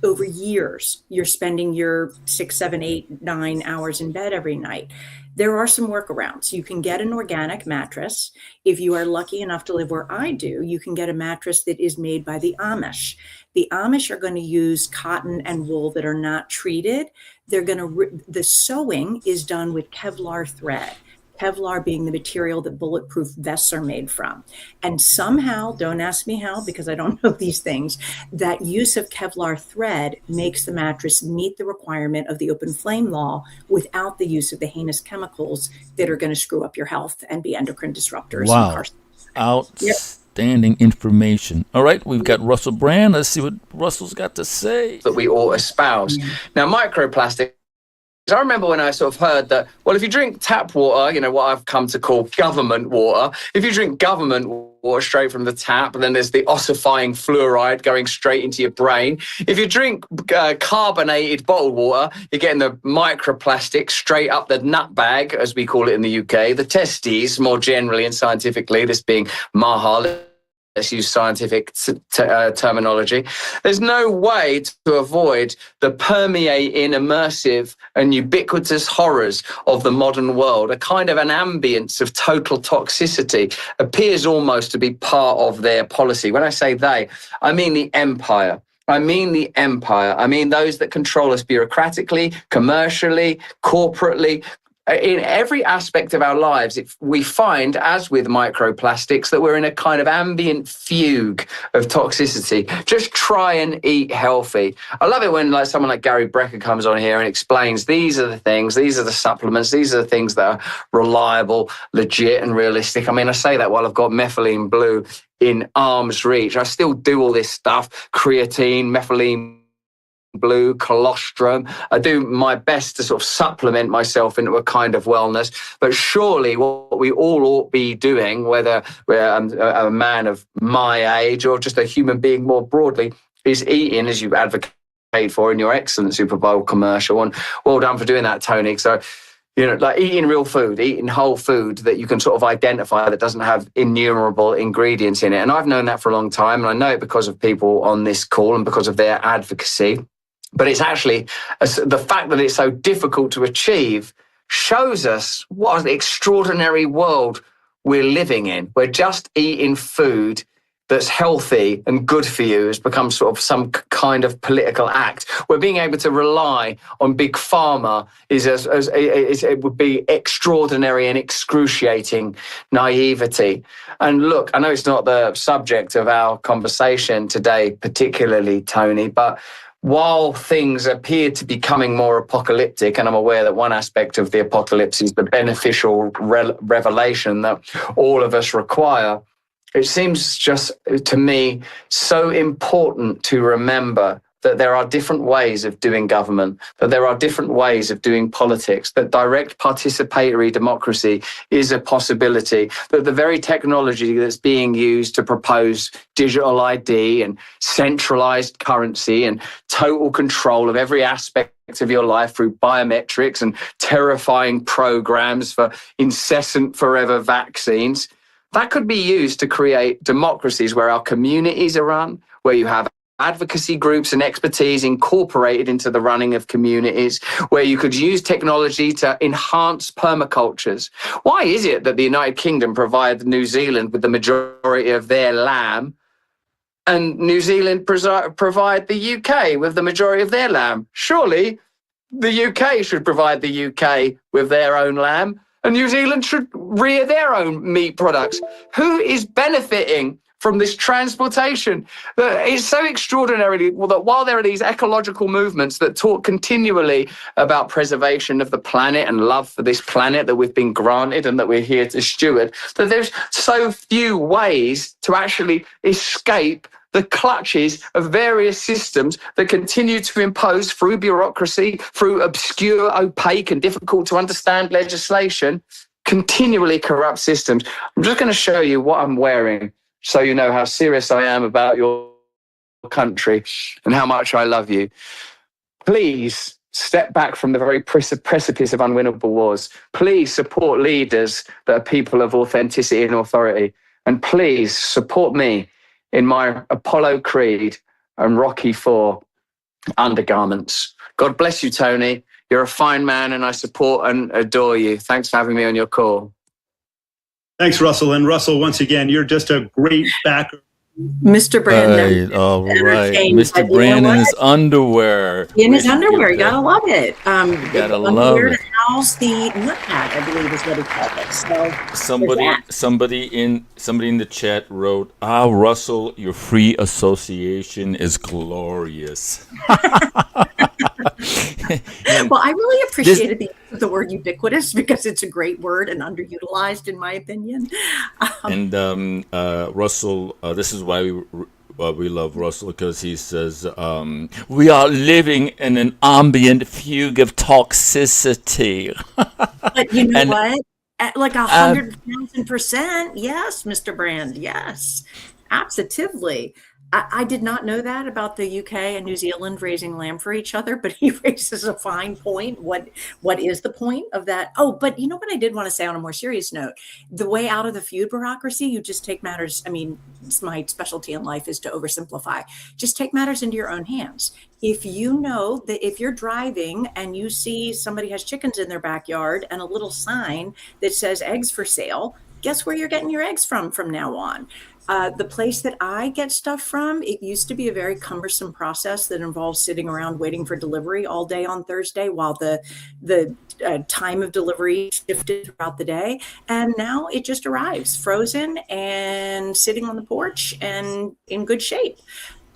Over years, you're spending your 6, 7, 8, 9 hours in bed every night. There are some workarounds. You can get an organic mattress. If you are lucky enough to live where I do, you can get a mattress that is made by the Amish. The Amish are going to use cotton and wool that are not treated. The sewing is done with Kevlar thread. Kevlar being the material that bulletproof vests are made from. And somehow, don't ask me how because I don't know these things, that use of Kevlar thread makes the mattress meet the requirement of the open flame law without the use of the heinous chemicals that are going to screw up your health and be endocrine disruptors. Wow. Outstanding information. All right, we've got Russell Brand. Let's see what Russell's got to say. That we all espouse. Now, microplastic, I remember when I sort of heard that, well, if you drink tap water, you know, what I've come to call government water, if you drink government water straight from the tap, then there's the ossifying fluoride going straight into your brain. If you drink carbonated bottled water, you're getting the microplastic straight up the nut bag, as we call it in the UK, the testes, more generally and scientifically, this being MAHA. Let's use scientific terminology. There's no way to avoid the permeating, immersive and ubiquitous horrors of the modern world. A kind of an ambience of total toxicity appears almost to be part of their policy. When I say they, I mean the empire. I mean the empire. I mean those that control us bureaucratically, commercially, corporately, in every aspect of our lives, we find, as with microplastics, that we're in a kind of ambient fugue of toxicity. Just try and eat healthy. I love it when someone like Gary Brecker comes on here and explains these are the things, these are the supplements, these are the things that are reliable, legit, and realistic. I mean, I say that while I've got methylene blue in arm's reach. I still do all this stuff: creatine, methylene blue, colostrum. I do my best to sort of supplement myself into a kind of wellness. But surely what we all ought to be doing, whether we're a man of my age or just a human being more broadly, is eating as you advocate for in your excellent Super Bowl commercial. And well done for doing that, Tony. So, like eating real food, eating whole food that you can sort of identify that doesn't have innumerable ingredients in it. And I've known that for a long time. And I know it because of people on this call and because of their advocacy. But it's actually the fact that it's so difficult to achieve shows us what an extraordinary world we're living in. We're just eating food that's healthy and good for you has become sort of some kind of political act. We're being able to rely on big pharma it would be extraordinary and excruciating naivety. And look, I know it's not the subject of our conversation today, particularly, Tony, but while things appear to be becoming more apocalyptic, and I'm aware that one aspect of the apocalypse is the beneficial revelation that all of us require, it seems just to me so important to remember that there are different ways of doing government, that there are different ways of doing politics, that direct participatory democracy is a possibility, that the very technology that's being used to propose digital ID and centralized currency and total control of every aspect of your life through biometrics and terrifying programs for incessant forever vaccines, that could be used to create democracies where our communities are run, where you have advocacy groups and expertise incorporated into the running of communities, where you could use technology to enhance permacultures. Why is it that the United Kingdom provide New Zealand with the majority of their lamb and New Zealand provide the UK with the majority of their lamb? Surely the UK should provide the UK with their own lamb and New Zealand should rear their own meat products. Who is benefiting from this transportation? It's so extraordinary that while there are these ecological movements that talk continually about preservation of the planet and love for this planet that we've been granted and that we're here to steward, that there's so few ways to actually escape the clutches of various systems that continue to impose through bureaucracy, through obscure, opaque and difficult to understand legislation, continually corrupt systems. I'm just going to show you what I'm wearing so you know how serious I am about your country and how much I love you. Please step back from the very precipice of unwinnable wars. Please support leaders that are people of authenticity and authority. And please support me in my Apollo Creed and Rocky IV undergarments. God bless you, Tony. You're a fine man and I support and adore you. Thanks for having me on your call. Thanks, Russell. And Russell, once again, you're just a great backer. Mr. Brandon. Right, all right. Mr. Brandon in his underwear. In his underwear. You gotta love it. Gotta love it. To house the nuthat, I believe is what he called it. So somebody in the chat wrote, Russell, your free association is glorious. Well, I really appreciated the word ubiquitous because it's a great word and underutilized in my opinion. And Russell, this is why we love Russell, because he says we are living in an ambient fugue of toxicity. But you know what? Like 100,000%, yes, Mr. Brand, yes, absolutely. I did not know that about the UK and New Zealand raising lamb for each other, but he raises a fine point. What is the point of that? Oh, but you know what I did want to say on a more serious note? The way out of the feud bureaucracy, you just take matters. I mean, it's my specialty in life is to oversimplify. Just take matters into your own hands. If you know that if you're driving and you see somebody has chickens in their backyard and a little sign that says eggs for sale, guess where you're getting your eggs from now on? The place that I get stuff from, it used to be a very cumbersome process that involves sitting around waiting for delivery all day on Thursday while the time of delivery shifted throughout the day. And now it just arrives frozen and sitting on the porch and in good shape.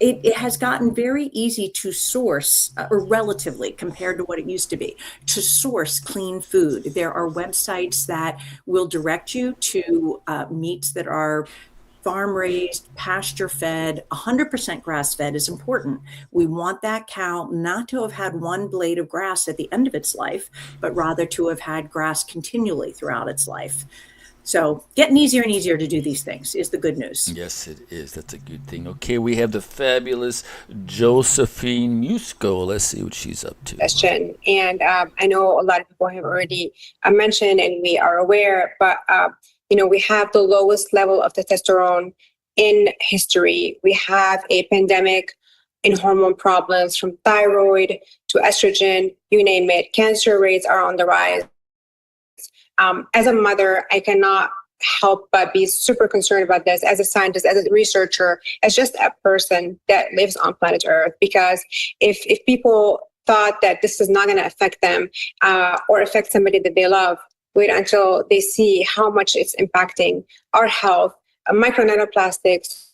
It has gotten very easy to source, or relatively compared to what it used to be, to source clean food. There are websites that will direct you to meats that are farm raised, pasture fed, 100% grass fed is important. We want that cow not to have had one blade of grass at the end of its life, but rather to have had grass continually throughout its life. So getting easier and easier to do these things is the good news. Yes, it is. That's a good thing. Okay, we have the fabulous Josephine Musco. Let's see what she's up to. Question. And I know a lot of people have already mentioned, and we are aware, but we have the lowest level of testosterone in history. We have a pandemic in hormone problems, from thyroid to estrogen, you name it. Cancer rates are on the rise. As a mother, I cannot help but be super concerned about this as a scientist, as a researcher, as just a person that lives on planet Earth. Because if people thought that this is not going to affect them or affect somebody that they love, wait until they see how much it's impacting our health. Micro nanoplastics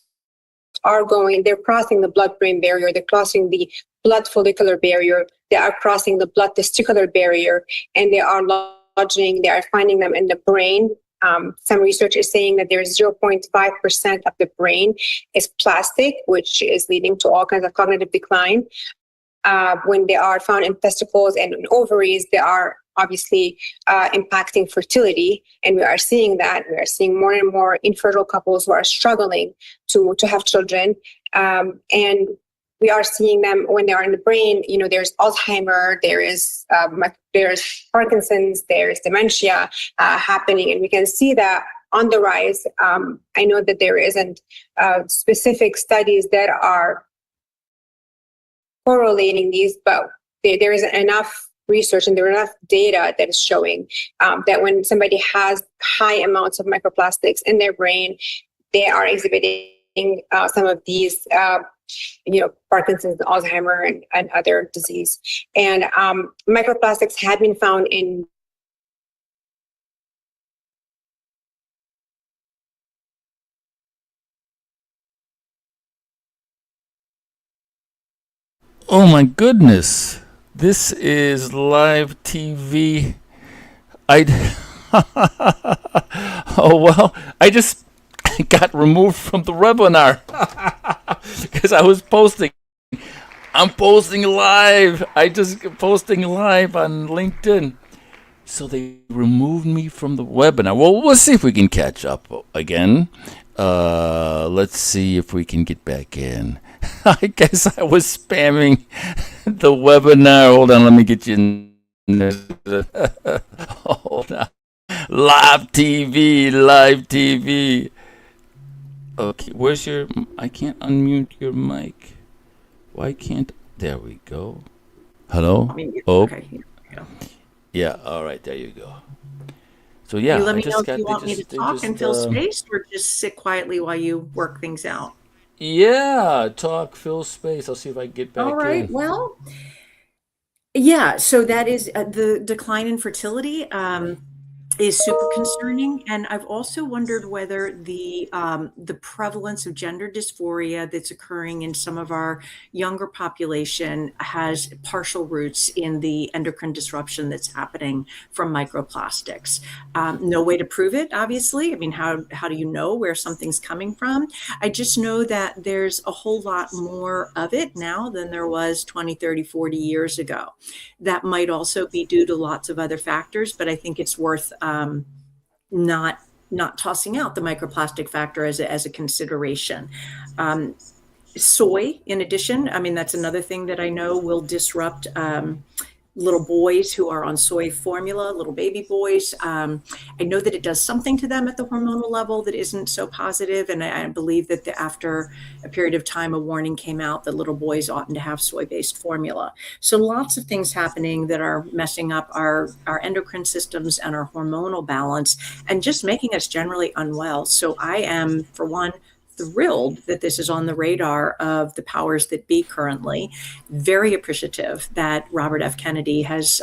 they're crossing the blood-brain barrier, they're crossing the blood follicular barrier, they are crossing the blood testicular barrier, and they are finding them in the brain. Some research is saying that there's 0.5% of the brain is plastic, which is leading to all kinds of cognitive decline. When they are found in testicles and in ovaries, they are obviously impacting fertility, and we are seeing that. We are seeing more and more infertile couples who are struggling to have children, and we are seeing them when they are in the brain. There's Alzheimer, there's Parkinson's, there's dementia happening, and we can see that on the rise. I know that there isn't specific studies that are correlating these, but there isn't enough research and there are enough data that is showing that when somebody has high amounts of microplastics in their brain, they are exhibiting some of these, Parkinson's, Alzheimer, and other disease. And microplastics have been found in Oh my goodness. This is live TV. Oh, well, I just got removed from the webinar because I was posting. I'm posting live. I just posting live on LinkedIn. So they removed me from the webinar. Well, we'll see if we can catch up again. Let's see if we can get back in. I guess I was spamming the webinar. Hold on, let me get you in. Hold on. Live TV. Okay, where's your... I can't unmute your mic. Why can't... There we go. Hello? Oh. Okay, here we go. Yeah, all right, there you go. So yeah, you let me know if you want me to talk and fill space, or just sit quietly while you work things out. Yeah, talk, fill space. I'll see if I can get back in. All right. Well, yeah. So that is the decline in fertility is super concerning, and I've also wondered whether the prevalence of gender dysphoria that's occurring in some of our younger population has partial roots in the endocrine disruption that's happening from microplastics. No way to prove it, obviously. I mean, how do you know where something's coming from? I just know that there's a whole lot more of it now than there was 20, 30, 40 years ago. That might also be due to lots of other factors, but I think it's worth not tossing out the microplastic factor as a consideration. Soy, in addition, I mean, that's another thing that I know will disrupt little boys who are on soy formula, little baby boys. I know that it does something to them at the hormonal level that isn't so positive. And I believe that after a period of time, a warning came out that little boys oughtn't to have soy-based formula. So lots of things happening that are messing up our endocrine systems and our hormonal balance and just making us generally unwell. So I am, for one, thrilled that this is on the radar of the powers that be currently. Very appreciative that Robert F. Kennedy has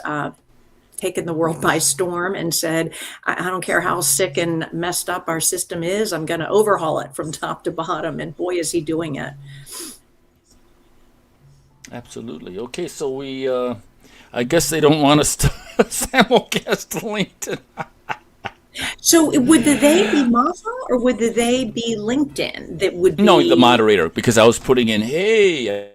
taken the world by storm and said, I don't care how sick and messed up our system is, I'm going to overhaul it from top to bottom. And boy, is he doing it. Absolutely. Okay, so we, I guess they don't want us to simulcast LinkedIn. So would they be MAHA or would they be LinkedIn that would be? No, the moderator, because I was putting in, hey,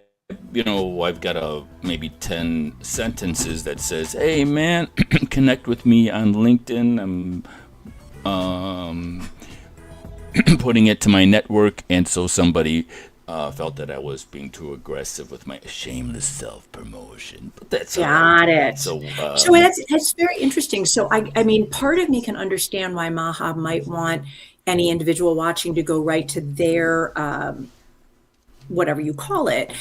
I've got maybe 10 sentences that says, hey, man, connect with me on LinkedIn. I'm putting it to my network, and so somebody felt that I was being too aggressive with my shameless self-promotion. But that's got it. So that's very interesting. So I mean, part of me can understand why MAHA might want any individual watching to go right to their whatever you call it.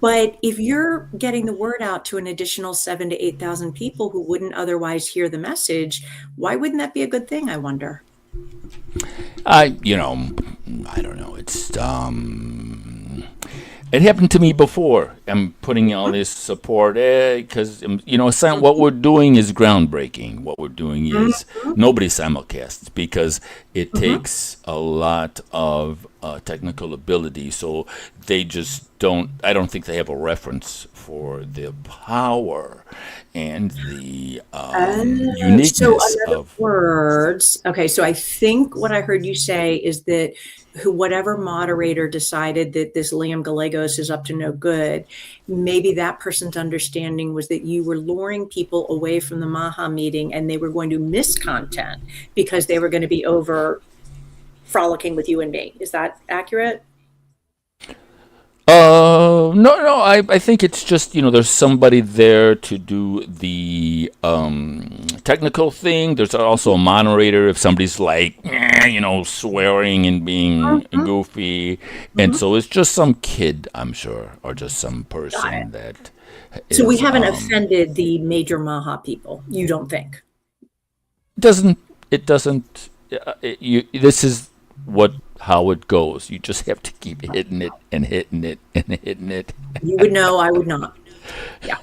But if you're getting the word out to an additional 7,000 to 8,000 people who wouldn't otherwise hear the message, why wouldn't that be a good thing, I wonder? I don't know. It's it happened to me before. I'm putting all this support because what we're doing is groundbreaking. What we're doing is nobody simulcasts because it takes a lot of technical ability. So they just don't. I don't think they have a reference for the power and the uniqueness so in other of words. Okay, so I think what I heard you say is that whatever moderator decided that this Liam Gallegos is up to no good, maybe that person's understanding was that you were luring people away from the MAHA meeting and they were going to miss content because they were going to be over frolicking with you and me. Is that accurate? No. I think it's just there's somebody there to do the technical thing. There's also a moderator if somebody's like swearing and being goofy, and so it's just some kid, I'm sure, or just some person that. So we haven't offended the major MAHA people. You don't think? It doesn't. This is how it goes. You just have to keep hitting it and hitting it and hitting it. You would know, I would not. Yeah.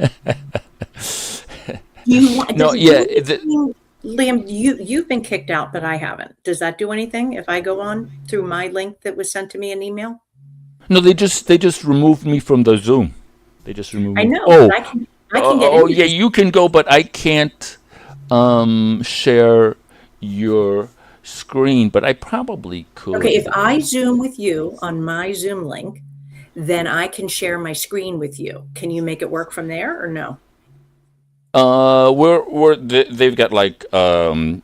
Liam, you've been kicked out, but I haven't. Does that do anything if I go on through my link that was sent to me in email? No, they just removed me from the Zoom. They just removed me. I know. I can get yeah, you can go, but I can't share your screen, but I probably could. Okay, if I Zoom with you on my Zoom link, then I can share my screen with you. Can you make it work from there or no? They've got like 10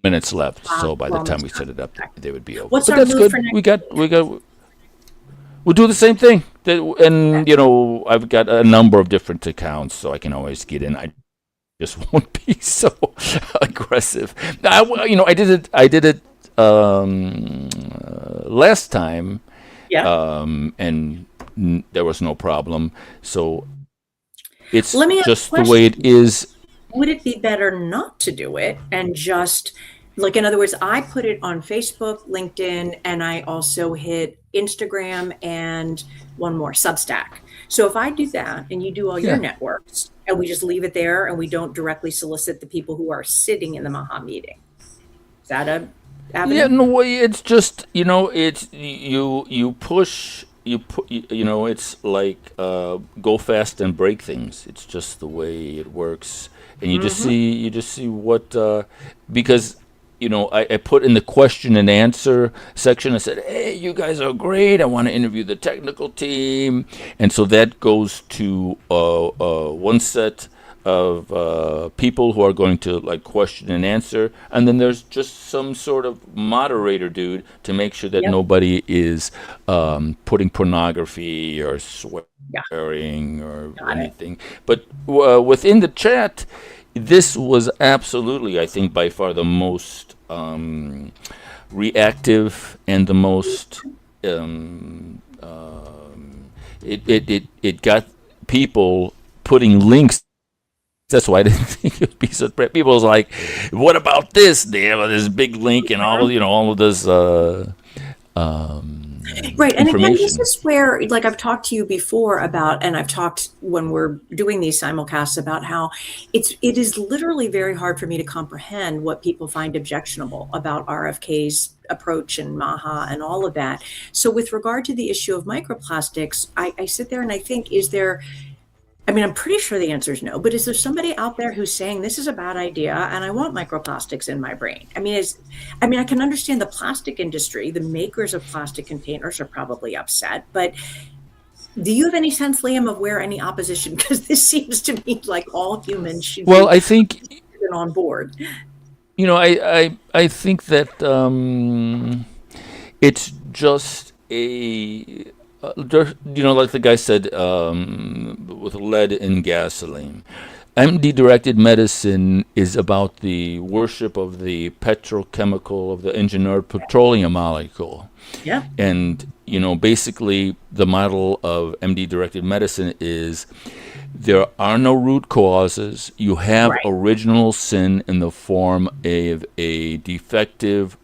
minutes left, so by the time we set it up, they would be over. What's our move for next? We'll do the same thing, and I've got a number of different accounts, so I can always get in. I just won't be so aggressive. I did it last time, and there was no problem. So it's just the way it is. Would it be better not to do it and just, like, in other words, I put it on Facebook, LinkedIn, and I also hit Instagram and one more, Substack. So if I do that and you do all your networks and we just leave it there and we don't directly solicit the people who are sitting in the MAHA meeting, is that a avenue? Yeah, no way. It's just, it's you push, it's like go fast and break things. It's just the way it works. And you just see what, because I put in the question and answer section, I said, hey, you guys are great. I want to interview the technical team. And so that goes to one set of people who are going to like question and answer. And then there's just some sort of moderator dude to make sure that nobody is putting pornography or swearing or anything. But within the chat, this was absolutely, I think, by far the most reactive and the most it got people putting links. That's why I didn't think it would be so. People was like, "What about this?" They have this big link and all of this Right. And again, this information. is where, like I've talked to you before about, and I've talked when we're doing these simulcasts about how it is literally very hard for me to comprehend what people find objectionable about RFK's approach and MAHA and all of that. So with regard to the issue of microplastics, I sit there and I think, I mean, I'm pretty sure the answer is no, but is there somebody out there who's saying this is a bad idea and I want microplastics in my brain? I mean, I can understand the plastic industry, the makers of plastic containers are probably upset, but do you have any sense, Liam, of where any opposition, because this seems to me like all humans should Well, be I think, on board. I think that it's just like the guy said, with lead in gasoline. MD-directed medicine is about the worship of the petrochemical, of the engineered petroleum molecule. Yeah. And, basically the model of MD-directed medicine is there are no root causes. You have Right. original sin in the form of a defective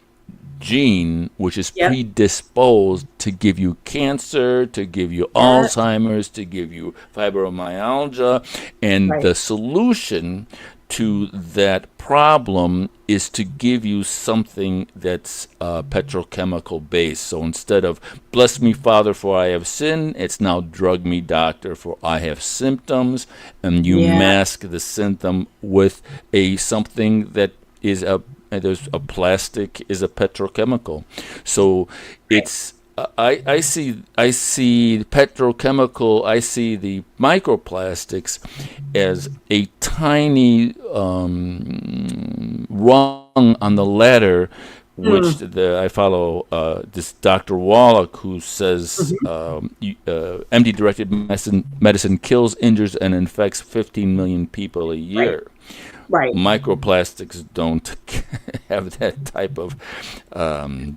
gene which is Yep. predisposed to give you cancer, to give you Alzheimer's, to give you fibromyalgia, and Right. the solution to that problem is to give you something that's petrochemical based. So instead of bless me Father for I have sinned, it's now drug me doctor for I have symptoms, and you Yeah. mask the symptom with something that is there's a plastic is a petrochemical. So it's I see petrochemical, I see the microplastics as a tiny rung on the ladder, which I follow this Dr. Wallach, who says MD-directed medicine kills, injures, and infects 15 million people a year. Right. Microplastics don't have that type of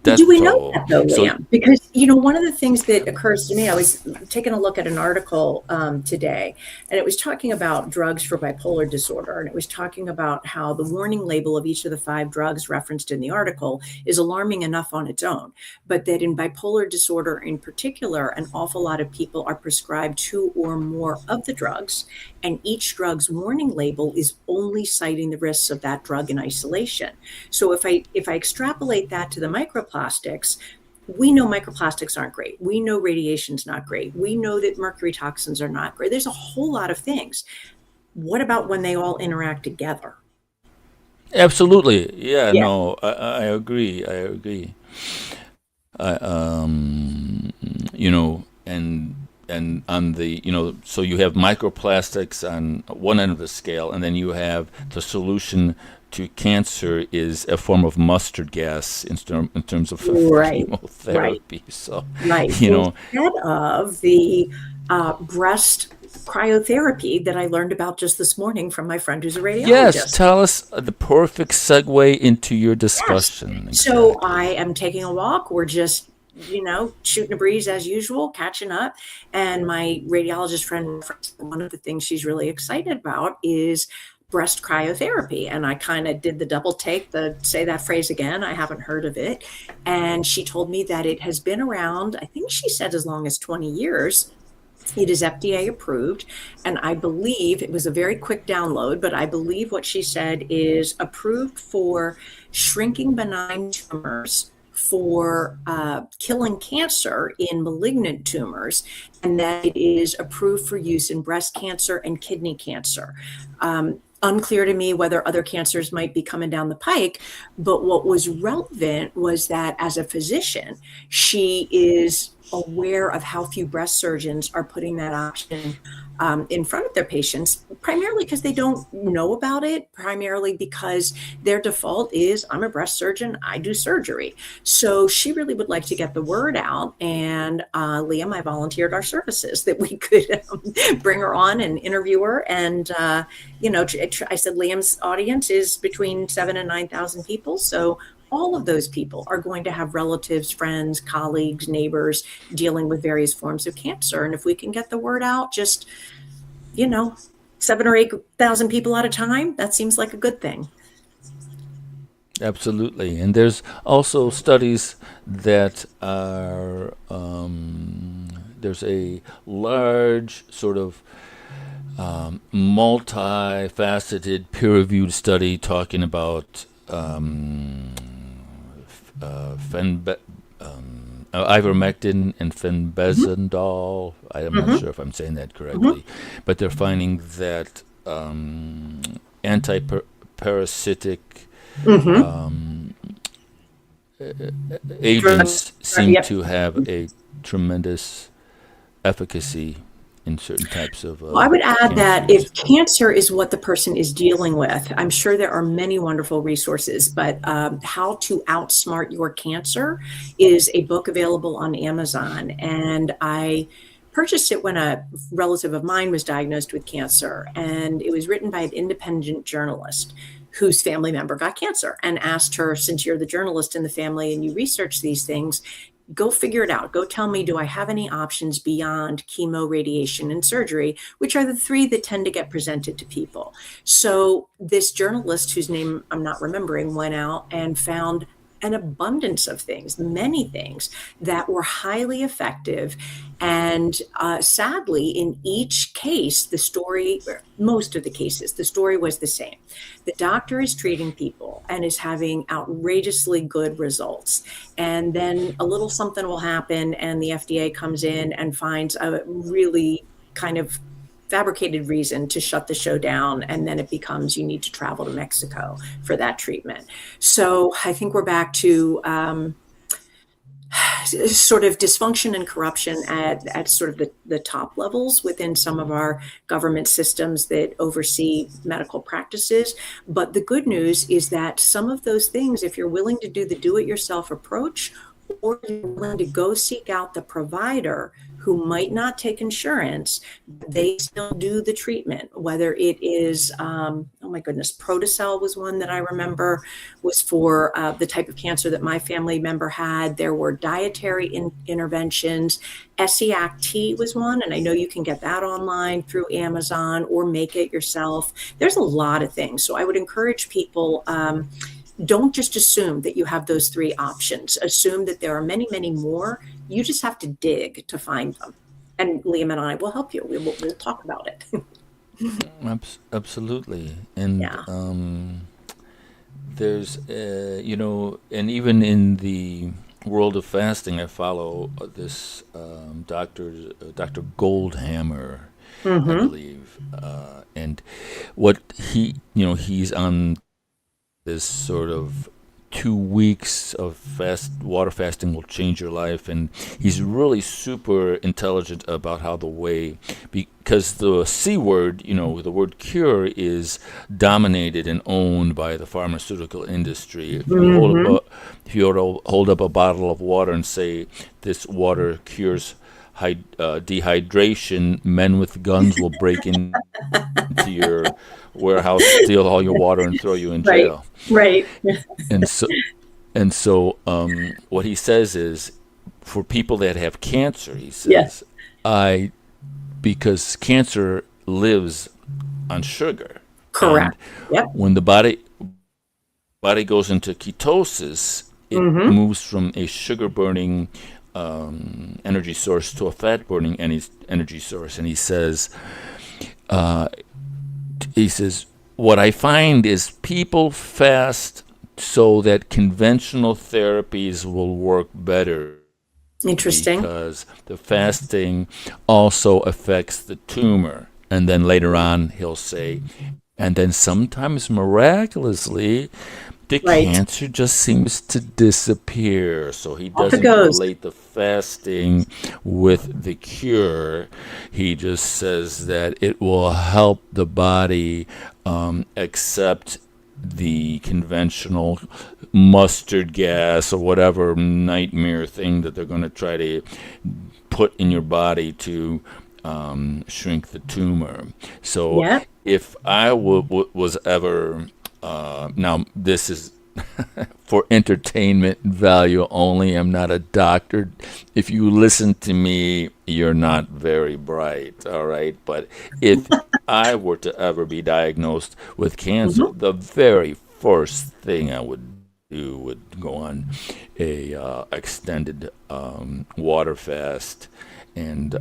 death Do we know toll. that though, So- Liam? Because one of the things that occurs to me, I was taking a look at an article today, and it was talking about drugs for bipolar disorder, and it was talking about how the warning label of each of the 5 drugs referenced in the article is alarming enough on its own, but that in bipolar disorder in particular, an awful lot of people are prescribed 2 or more of the drugs, and each drug's warning label is only citing the risks of that drug in isolation. So if I extrapolate that to the microplastics, we know microplastics aren't great. We know radiation's not great. We know that mercury toxins are not great. There's a whole lot of things. What about when they all interact together? Absolutely, yeah. Yeah. No, I agree. And on the so you have microplastics on one end of the scale, and then you have the solution to cancer is a form of mustard gas in terms of Right. chemotherapy. So Right. Instead of the breast cryotherapy that I learned about just this morning from my friend who's a radiologist. yes, tell us the perfect segue into your discussion. So I am taking a walk. We're just, shooting a breeze as usual, catching up. And my radiologist friend, one of the things she's really excited about is breast cryotherapy. And I kind of did the double take, say that phrase again. I haven't heard of it. And she told me that it has been around, I think she said as long as 20 years. It is FDA approved, and I believe it was a very quick download, but I believe what she said is approved for shrinking benign tumors, for killing cancer in malignant tumors, and that it is approved for use in breast cancer and kidney cancer. Unclear to me whether other cancers might be coming down the pike, but what was relevant was that as a physician, she is aware of how few breast surgeons are putting that option in front of their patients, primarily because they don't know about it, primarily because their default is, I'm a breast surgeon, I do surgery. So she really would like to get the word out. And Liam, I volunteered our services that we could bring her on and interview her. And, I said, Liam's audience is between 7,000 and 9,000 people. So all of those people are going to have relatives, friends, colleagues, neighbors dealing with various forms of cancer. And if we can get the word out, just, 7,000 or 8,000 people at a time, that seems like a good thing. Absolutely. And there's also studies that are, there's a large sort of multifaceted peer-reviewed study talking about ivermectin and fenbendazole. I am not sure if I'm saying that correctly, but they're finding that anti-parasitic um, agents seem Yep. to have a tremendous efficacy in certain types of Well, I would add that cancers. if cancer is what the person is dealing with, I'm sure there are many wonderful resources, but How to Outsmart Your Cancer is a book available on Amazon. And I purchased it when a relative of mine was diagnosed with cancer. And it was written by an independent journalist whose family member got cancer and asked her, since you're the journalist in the family and you research these things, go figure it out. Go tell me, do I have any options beyond chemo, radiation, and surgery, which are the three that tend to get presented to people. So this journalist, whose name I'm not remembering, went out and found an abundance of things, many things that were highly effective. And sadly, in each case, the story, most of the cases, the story was the same. The doctor is treating people and is having outrageously good results. And then a little something will happen, and the FDA comes in and finds a really kind of fabricated reason to shut the show down, and then it becomes you need to travel to Mexico for that treatment. So I think we're back to sort of dysfunction and corruption at sort of the top levels within some of our government systems that oversee medical practices. But the good news is that some of those things, if you're willing to do the do-it-yourself approach, or you're willing to go seek out the provider who might not take insurance, they still do the treatment, whether it is, oh my goodness, Protocell was one that I remember was for the type of cancer that my family member had. There were dietary interventions. SEACT was one, and I know you can get that online through Amazon or make it yourself. There's a lot of things. So I would encourage people, don't just assume that you have those three options. Assume that there are many, many more. You just have to dig to find them. And Liam and I will help you. We'll talk about it. Absolutely. And Yeah. there's, and even in the world of fasting, I follow this Dr. Goldhammer, I believe. And what he's on this sort of 2 weeks of water fasting will change your life, and he's really super intelligent about how because the C word, the word cure is dominated and owned by the pharmaceutical industry. If you hold up a bottle of water and say this water cures dehydration, men with guns will break into your warehouse, steal all your water, and throw you in jail. Right. And so, what he says is, for people that have cancer, he says, because cancer lives on sugar. Correct. And Yep. when the body goes into ketosis, it moves from a sugar burning energy source to a fat burning energy source. And he says, what I find is people fast so that conventional therapies will work better. Interesting. Because the fasting also affects the tumor. And then later on, he'll say, and then sometimes miraculously, the cancer just seems to disappear. So he doesn't relate the fasting with the cure. He just says that it will help the body accept the conventional mustard gas or whatever nightmare thing that they're going to try to put in your body to shrink the tumor. So if I was ever now, this is for entertainment value only. I'm not a doctor. If you listen to me, you're not very bright, all right? But if I were to ever be diagnosed with cancer, the very first thing I would you would go on a extended water fast, and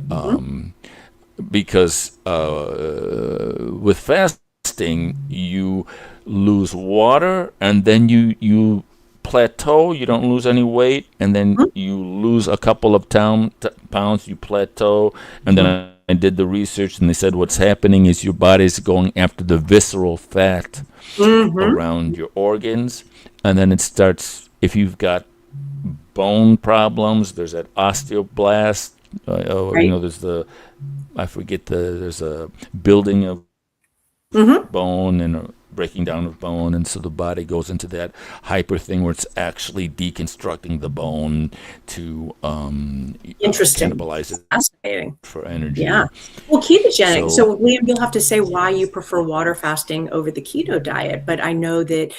because with fasting you lose water, and then you plateau. You don't lose any weight, and then you lose a couple of pounds. You plateau, and then I did the research, and they said what's happening is your body's going after the visceral fat around your organs, and then it starts. If you've got bone problems, there's that osteoblast. There's there's a building of bone and a breaking down of bone, and so the body goes into that hyper thing where it's actually deconstructing the bone to Interesting. cannibalize it Fascinating. for energy. Yeah. Well, ketogenic. So, Liam, you'll have to say why you prefer water fasting over the keto diet. But I know that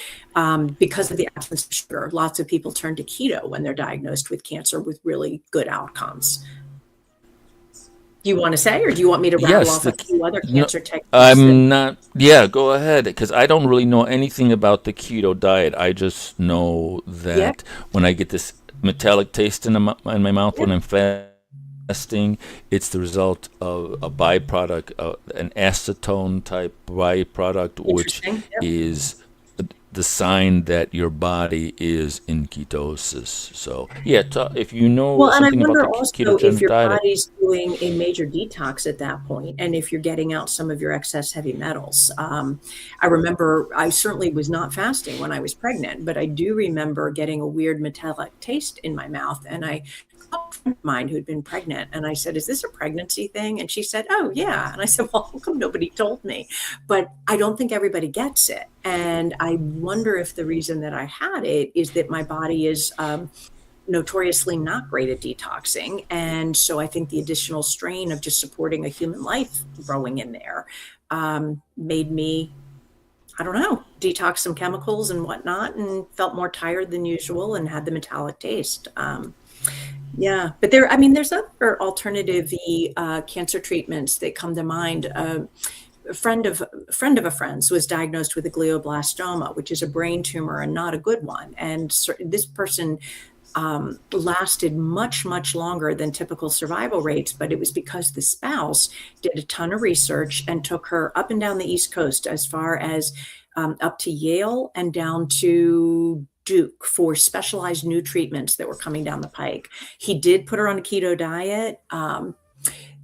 because of the absence of sugar, lots of people turn to keto when they're diagnosed with cancer with really good outcomes. Do you want to say, or do you want me to rattle off a few other cancer techniques? Yeah, go ahead, because I don't really know anything about the keto diet. I just know that when I get this metallic taste in my mouth when I'm fasting, it's the result of a byproduct, an acetone type byproduct, which is the sign that your body is in ketosis. So if you know something about the ketogenic if your diet, body's doing a major detox at that point, and if you're getting out some of your excess heavy metals. I remember I certainly was not fasting when I was pregnant, but I do remember getting a weird metallic taste in my mouth, and I called a friend of mine who'd been pregnant, and I said, "Is this a pregnancy thing?" And she said, "Oh yeah." And I said, "Well, how come nobody told me?" But I don't think everybody gets it, and I wonder if the reason that I had it is that my body is notoriously not great at detoxing, and so I think the additional strain of just supporting a human life growing in there made me, I don't know, detox some chemicals and whatnot, and felt more tired than usual and had the metallic taste. But there's other alternative cancer treatments that come to mind. A friend of a friend's was diagnosed with a glioblastoma, which is a brain tumor and not a good one. And this person lasted much, much longer than typical survival rates, but it was because the spouse did a ton of research and took her up and down the East Coast, as far as up to Yale and down to Duke, for specialized new treatments that were coming down the pike. He did put her on a keto diet.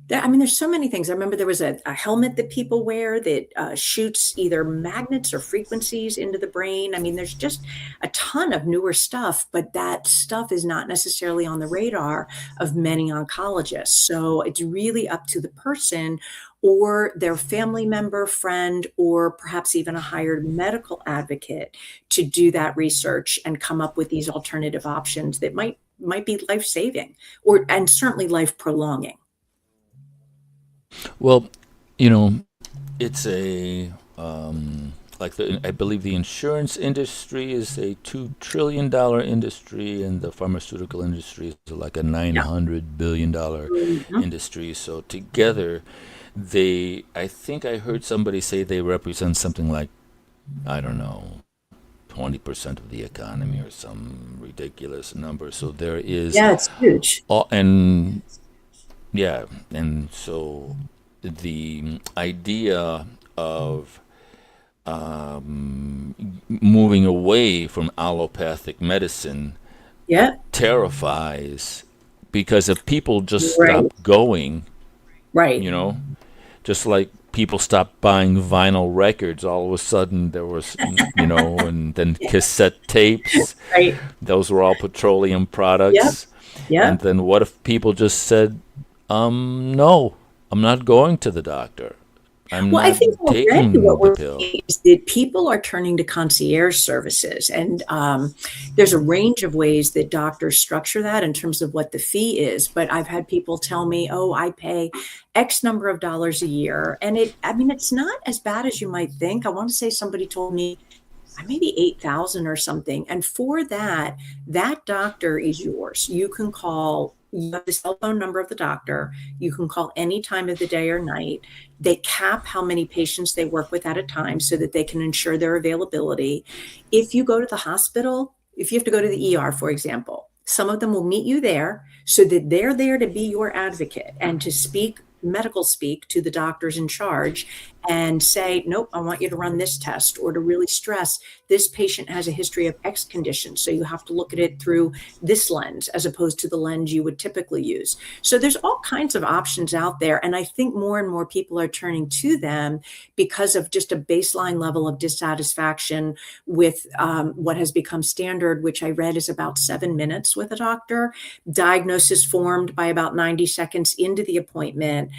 There's so many things. I remember there was a helmet that people wear that shoots either magnets or frequencies into the brain. There's just a ton of newer stuff, but that stuff is not necessarily on the radar of many oncologists. So it's really up to the person or their family member, friend, or perhaps even a hired medical advocate to do that research and come up with these alternative options that might be life-saving and certainly life-prolonging. Well, it's a I believe the insurance industry is a $2 trillion industry, and the pharmaceutical industry is like a $900 billion industry. So together, I think I heard somebody say they represent something like, I don't know, 20% of the economy or some ridiculous number. So there is... Yeah, it's huge. And so the idea of moving away from allopathic medicine terrifies, because if people just stop going, just like people stopped buying vinyl records, all of a sudden there was, and then cassette tapes, those were all petroleum products. And then what if people just said, no, I'm not going to the doctor. I think already what we're seeing is that people are turning to concierge services, and there's a range of ways that doctors structure that in terms of what the fee is. But I've had people tell me, "Oh, I pay X number of dollars a year," and it's not as bad as you might think. I want to say somebody told me maybe 8,000 or something, and for that doctor is yours. You can call. You have the cell phone number of the doctor. You can call any time of the day or night. They cap how many patients they work with at a time so that they can ensure their availability. If you go to the hospital, if you have to go to the ER, for example, some of them will meet you there so that they're there to be your advocate and to speak medical speak to the doctors in charge and say, nope, I want you to run this test, or to really stress this patient has a history of X condition. So you have to look at it through this lens as opposed to the lens you would typically use. So there's all kinds of options out there. And I think more and more people are turning to them because of just a baseline level of dissatisfaction with what has become standard, which I read is about 7 minutes with a doctor. Diagnosis formed by about 90 seconds into the appointment.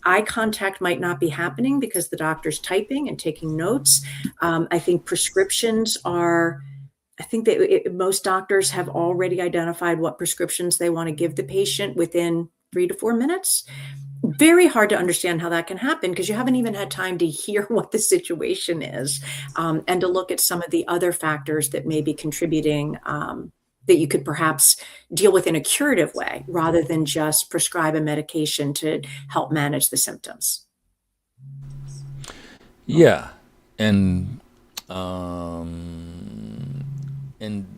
Eye contact might not be happening because the doctor's typing and taking notes. I think prescriptions are, I think that most doctors have already identified what prescriptions they want to give the patient within 3 to 4 minutes. Very hard to understand how that can happen because you haven't even had time to hear what the situation is, and to look at some of the other factors that may be contributing, that you could perhaps deal with in a curative way rather than just prescribe a medication to help manage the symptoms. Yeah. And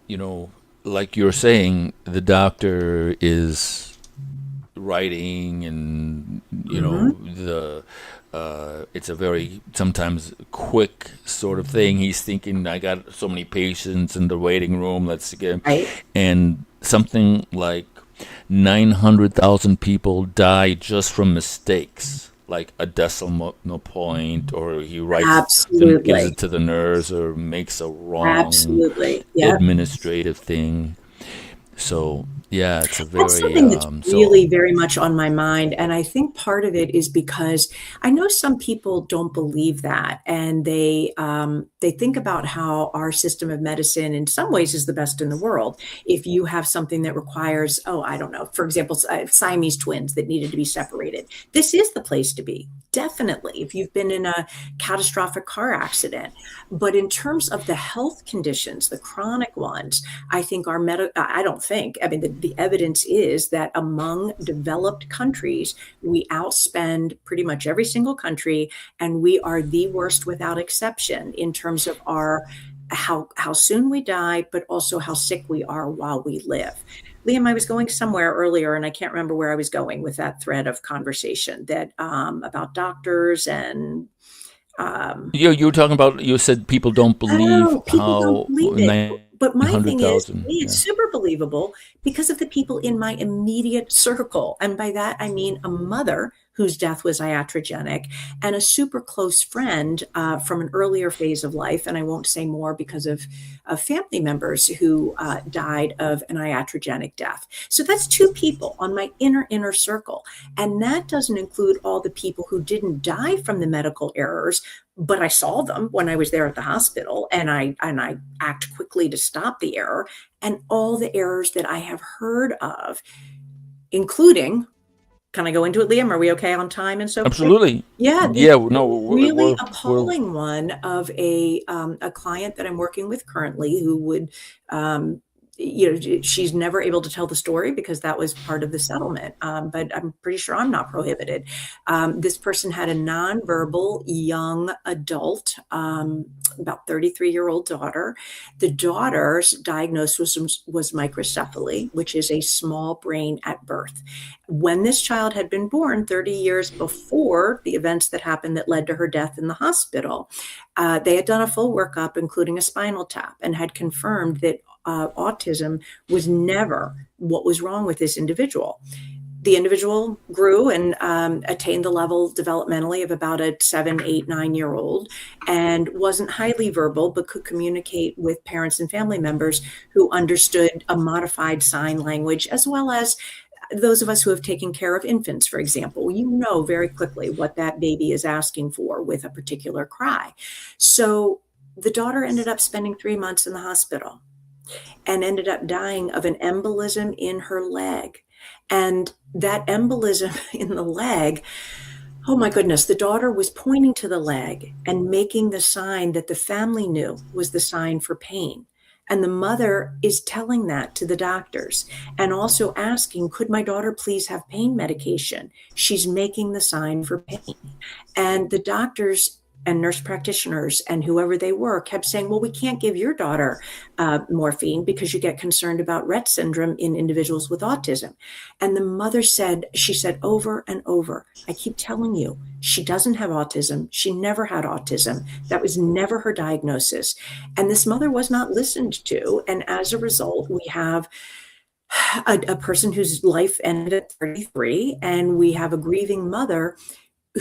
you know, like you're saying, the doctor is writing, and you know, the it's a very sometimes quick sort of thing. He's thinking, I got so many patients in the waiting room, let's get, Right. and something like 900,000 people die just from mistakes, like a decimal point, or he writes them, gives Absolutely. it to the nurse, or makes a wrong Absolutely. Yeah. administrative thing. So yeah, it's a That's very something that's so really very much on my mind. And I think part of it is because I know some people don't believe that. And they think about how our system of medicine in some ways is the best in the world. If you have something that requires, oh, I don't know, for example, Siamese twins that needed to be separated, this is the place to be. Definitely, if you've been in a catastrophic car accident. But in terms of the health conditions, the chronic ones, I think I don't think, I mean, the evidence is that among developed countries, we outspend pretty much every single country, and we are the worst without exception in terms of how soon we die, but also how sick we are while we live. Liam, I was going somewhere earlier, and I can't remember where I was going with that thread of conversation that about doctors and you were talking about, you said people don't believe people don't how believe it. But my thing is, to 900,000. me, it's super believable because of the people in my immediate circle. And by that, I mean a mother whose death was iatrogenic and a super close friend from an earlier phase of life. And I won't say more because of family members who died of an iatrogenic death. So that's 2 people on my inner circle. And that doesn't include all the people who didn't die from the medical errors, but I saw them when I was there at the hospital, and I act quickly to stop the error, and all the errors that I have heard of, including, can I go into it, Liam? Are we okay on time and so forth? Absolutely. Yeah. Yeah. No. Really We're appalling one of a client that I'm working with currently who would, she's never able to tell the story because that was part of the settlement. But I'm pretty sure I'm not prohibited. This person had a nonverbal young adult, about 33-year-old daughter. The daughter's diagnosis was microcephaly, which is a small brain at birth. When this child had been born 30 years before the events that happened that led to her death in the hospital, they had done a full workup, including a spinal tap, and had confirmed that autism was never what was wrong with this individual. The individual grew and attained the level developmentally of about a 7, 8, 9-year-old, and wasn't highly verbal, but could communicate with parents and family members who understood a modified sign language, as well as those of us who have taken care of infants, for example. You know very quickly what that baby is asking for with a particular cry. So the daughter ended up spending 3 months in the hospital and ended up dying of an embolism in her leg. And that embolism in the leg, oh my goodness, the daughter was pointing to the leg and making the sign that the family knew was the sign for pain. And the mother is telling that to the doctors and also asking, could my daughter please have pain medication? She's making the sign for pain. And the doctors and nurse practitioners and whoever they were kept saying, well, we can't give your daughter morphine because you get concerned about Rett syndrome in individuals with autism. And the mother said, she said over and over, I keep telling you, she doesn't have autism. She never had autism. That was never her diagnosis. And this mother was not listened to. And as a result, we have a person whose life ended at 33, and we have a grieving mother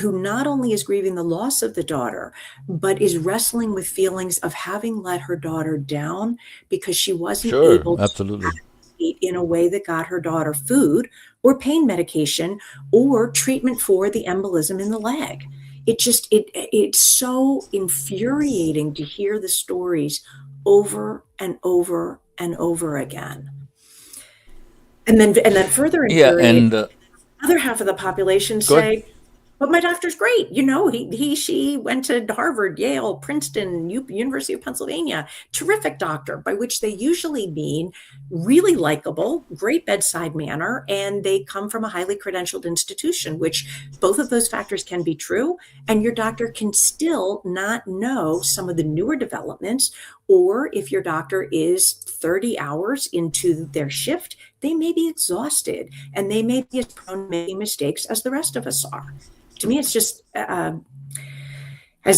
who not only is grieving the loss of the daughter, but is wrestling with feelings of having let her daughter down because she wasn't able absolutely. to eat in a way that got her daughter food or pain medication or treatment for the embolism in the leg. It's so infuriating to hear the stories over and over and over again. And then further infuriating, the other half of the population say, but my doctor's great. You know, she went to Harvard, Yale, Princeton, University of Pennsylvania. Terrific doctor, by which they usually mean really likable, great bedside manner, and they come from a highly credentialed institution, which both of those factors can be true. And your doctor can still not know some of the newer developments, or if your doctor is 30 hours into their shift, they may be exhausted and they may be as prone to making mistakes as the rest of us are. To me, it's just as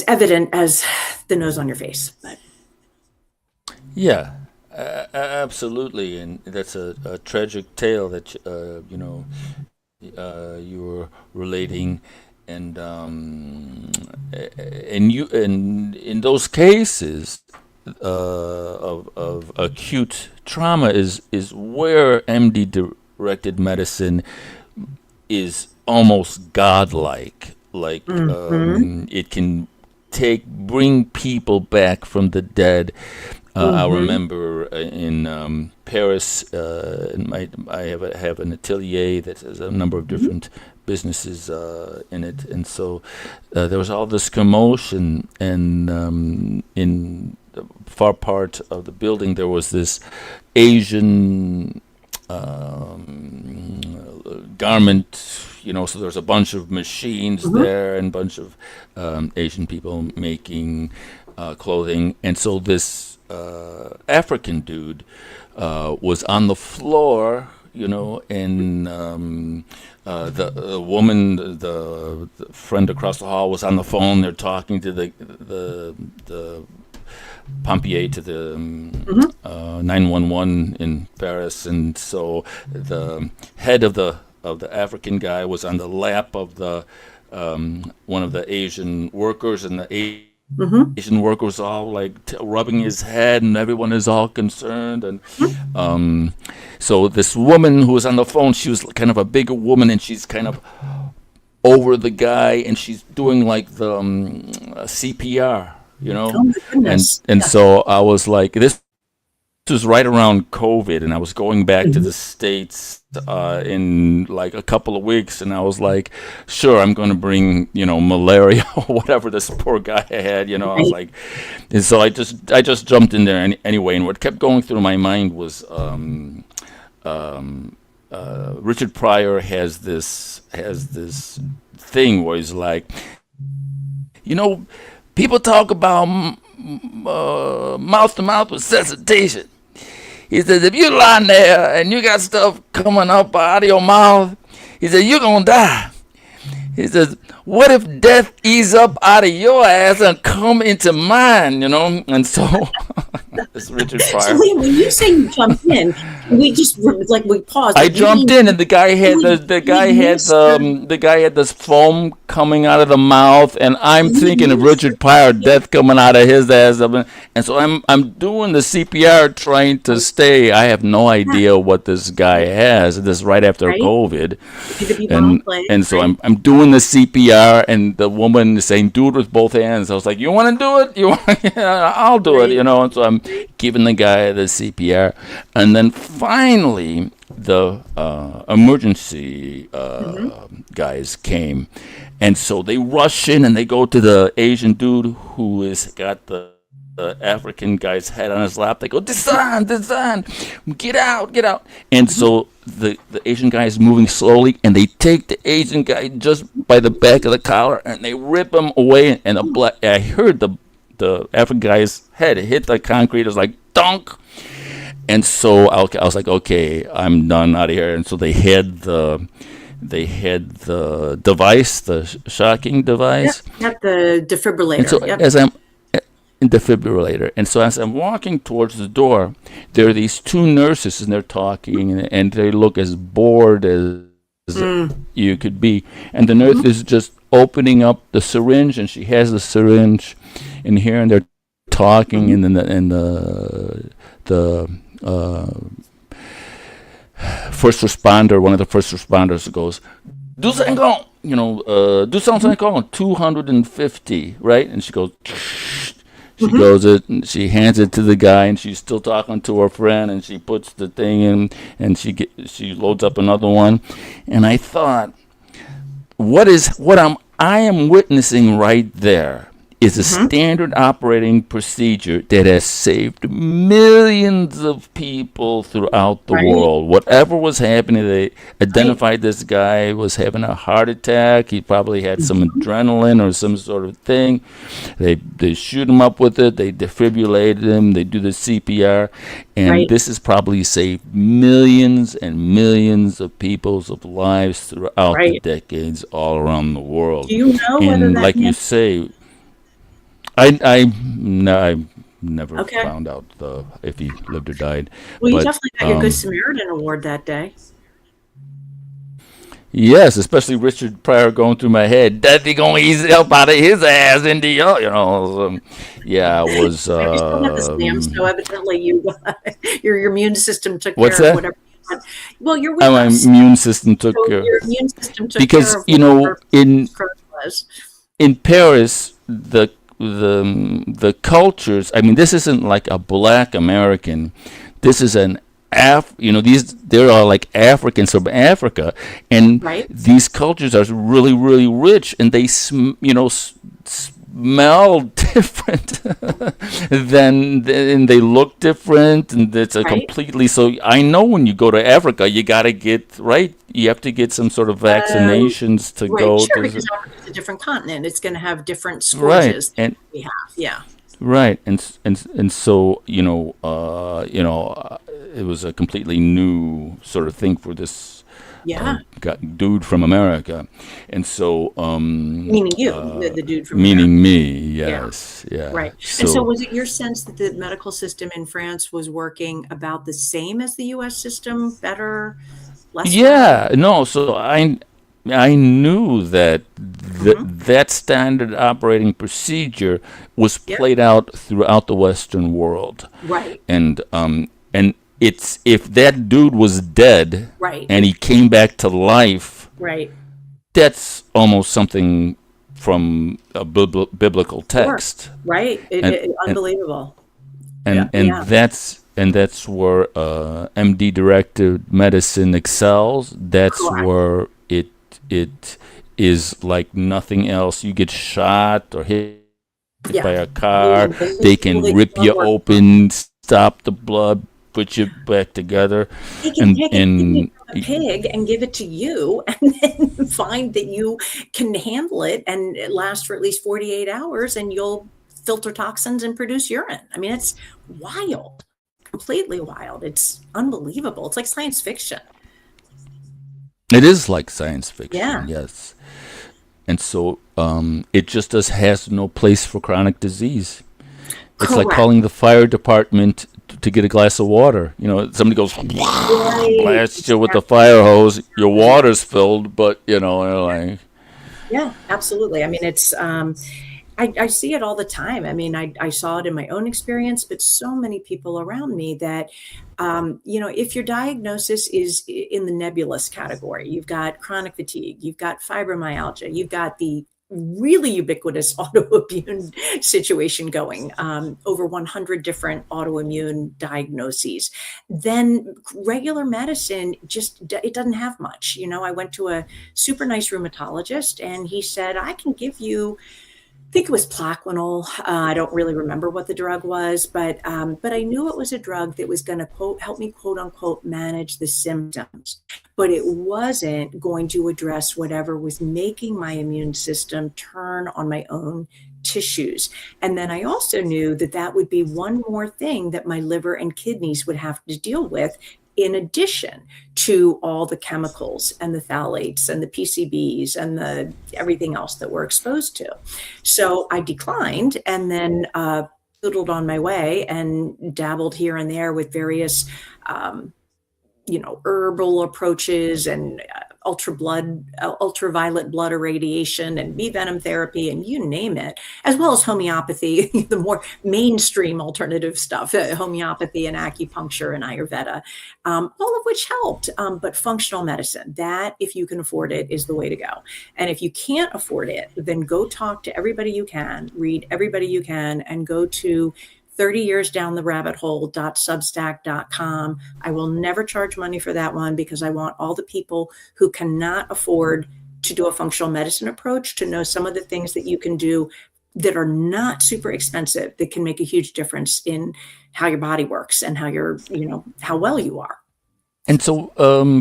evident as the nose on your face. But yeah, absolutely, and that's a tragic tale that you were relating, and in those cases of acute trauma is where MD directed medicine is almost godlike. Like it can bring people back from the dead. I remember in Paris, I have an atelier that has a number of different businesses in it, and so there was all this commotion, and in the far part of the building there was this Asian garment, so there's a bunch of machines there and a bunch of Asian people making clothing, and so this African dude was on the floor, and the woman, the friend across the hall, was on the phone. They're talking to the pompier, to the 911 in Paris, and so the head of the African guy was on the lap of the one of the Asian workers, and the Asian workers all like rubbing his head, and everyone is all concerned. And so this woman who was on the phone, she was kind of a bigger woman, and she's kind of over the guy, and she's doing like the CPR, and so I was like, this was right around COVID, and I was going back to the States in like a couple of weeks, and I was like, sure, I'm going to bring malaria or whatever this poor guy had, I was like, and so I just jumped in there anyway. And what kept going through my mind was Richard Pryor has this thing where he's like, people talk about mouth-to-mouth resuscitation. He says, if you're lying there and you got stuff coming up out of your mouth, he said, you're going to die. He says, what if death ease up out of your ass and come into mine, And so, it's Richard Pryor. So when you say you jumped in, we just we paused. I jumped in, and the guy had the guy had this foam coming out of the mouth, and I'm thinking of Richard Pryor, death coming out of his ass, and so I'm doing the CPR, trying to stay. I have no idea what this guy has. This is right after COVID, and so I'm doing the CPR, and the woman is saying, "Do it with both hands." I was like, "You want to do it? You want? Yeah, I'll do it." And so I'm giving the guy the CPR, and then finally the emergency guys came, and so they rush in and they go to the Asian dude who has got the African guy's head on his lap. They go, Desan, get out. And so the Asian guy is moving slowly, and they take the Asian guy just by the back of the collar, and they rip him away. And I heard the African guy's head hit the concrete. It was like, dunk. And so I was like, okay, I'm done out of here. And so they had the device, the shocking device. Yep, the defibrillator. And so as I'm defibrillator, and so as I'm walking towards the door, there are these two nurses, and they're talking, and they look as bored as you could be. And the nurse is just opening up the syringe, and she has the syringe in here, and they're talking, and then the first responder, one of the first responders goes, "Do something, do something, 250, right?" And she goes, she goes it, and she hands it to the guy, and she's still talking to her friend, and she puts the thing in, and she loads up another one, and I thought, I am witnessing right there is a standard operating procedure that has saved millions of people throughout the world. Whatever was happening, they identified this guy was having a heart attack. He probably had some adrenaline or some sort of thing. They shoot him up with it. They defibrillated him. They do the CPR. And this has probably saved millions and millions of people's lives throughout the decades all around the world. Do you know whether and that like you say, I never found out if he lived or died. Well, you definitely got your Good Samaritan award that day. Yes, especially Richard Pryor going through my head. That he gonna ease help out of his ass into your, yeah, it was. So evidently your immune system took what's care that? of whatever. Well, you're with my us. immune system took So care. your immune system took Because care of in Paris the cultures. I mean, this isn't like a Black American. This is an they're all like Africans from Africa, and these cultures are really, really rich, and they smell different and they look different, and it's a completely. So I know when you go to Africa, you got to get you have to get some sort of vaccinations to go. Sure, because Africa's a different continent. It's going to have different scourges than we have. Right, and so it was a completely new sort of thing for this dude from America, and so meaning you, the dude from meaning America. me, yes, yeah. Right. And so was it your sense that the medical system in France was working about the same as the U.S. system, better, less? Yeah, no. So I knew that that standard operating procedure was played out throughout the Western world. Right. And it's if that dude was dead and he came back to life, that's almost something from a biblical text. Right. Unbelievable. And that's where MD directed medicine excels. That's where it is like nothing else. You get shot or hit by a car, they can rip you open, stop the blood, put you back together. They can take a pig and give it to you, and then find that you can handle it, and it lasts for at least 48 hours, and you'll filter toxins and produce urine. I mean, it's wild, completely wild. It's unbelievable. It's like science fiction. It is like science fiction, Yeah. Yes. And so it just has no place for chronic disease. It's like calling the fire department to get a glass of water. Somebody goes, blast you with the fire hose, your water's filled, but, like... Yeah, absolutely. I mean, it's... I see it all the time. I mean, I saw it in my own experience, but so many people around me that, if your diagnosis is in the nebulous category, you've got chronic fatigue, you've got fibromyalgia, you've got the really ubiquitous autoimmune situation going, over 100 different autoimmune diagnoses, then regular medicine it doesn't have much. I went to a super nice rheumatologist, and he said, I can give you think it was Plaquenil. I don't really remember what the drug was, but I knew it was a drug that was going to help me quote unquote manage the symptoms, but it wasn't going to address whatever was making my immune system turn on my own tissues. And then I also knew that that would be one more thing that my liver and kidneys would have to deal with, in addition to all the chemicals and the phthalates and the PCBs and the everything else that we're exposed to. So I declined, and then doodled on my way and dabbled here and there with various herbal approaches and ultraviolet blood irradiation and bee venom therapy and you name it, as well as homeopathy, the more mainstream alternative stuff, homeopathy and acupuncture and Ayurveda, all of which helped. But functional medicine, that if you can afford it, is the way to go. And if you can't afford it, then go talk to everybody you can, read everybody you can, and go to 30 years down the rabbit hole.substack.com. I will never charge money for that one because I want all the people who cannot afford to do a functional medicine approach to know some of the things that you can do that are not super expensive, that can make a huge difference in how your body works and how how well you are. And so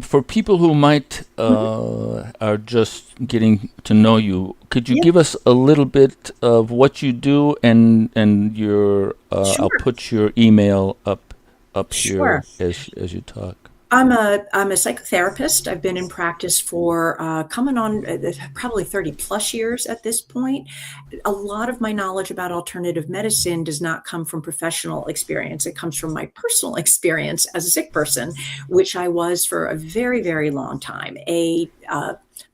for people who might are just getting to know you, could you give us a little bit of what you do and your Sure. I'll put your email up Sure. here as you talk. I'm a psychotherapist. I've been in practice for coming on probably 30 plus years at this point. A lot of my knowledge about alternative medicine does not come from professional experience. It comes from my personal experience as a sick person, which I was for a very, very long time, a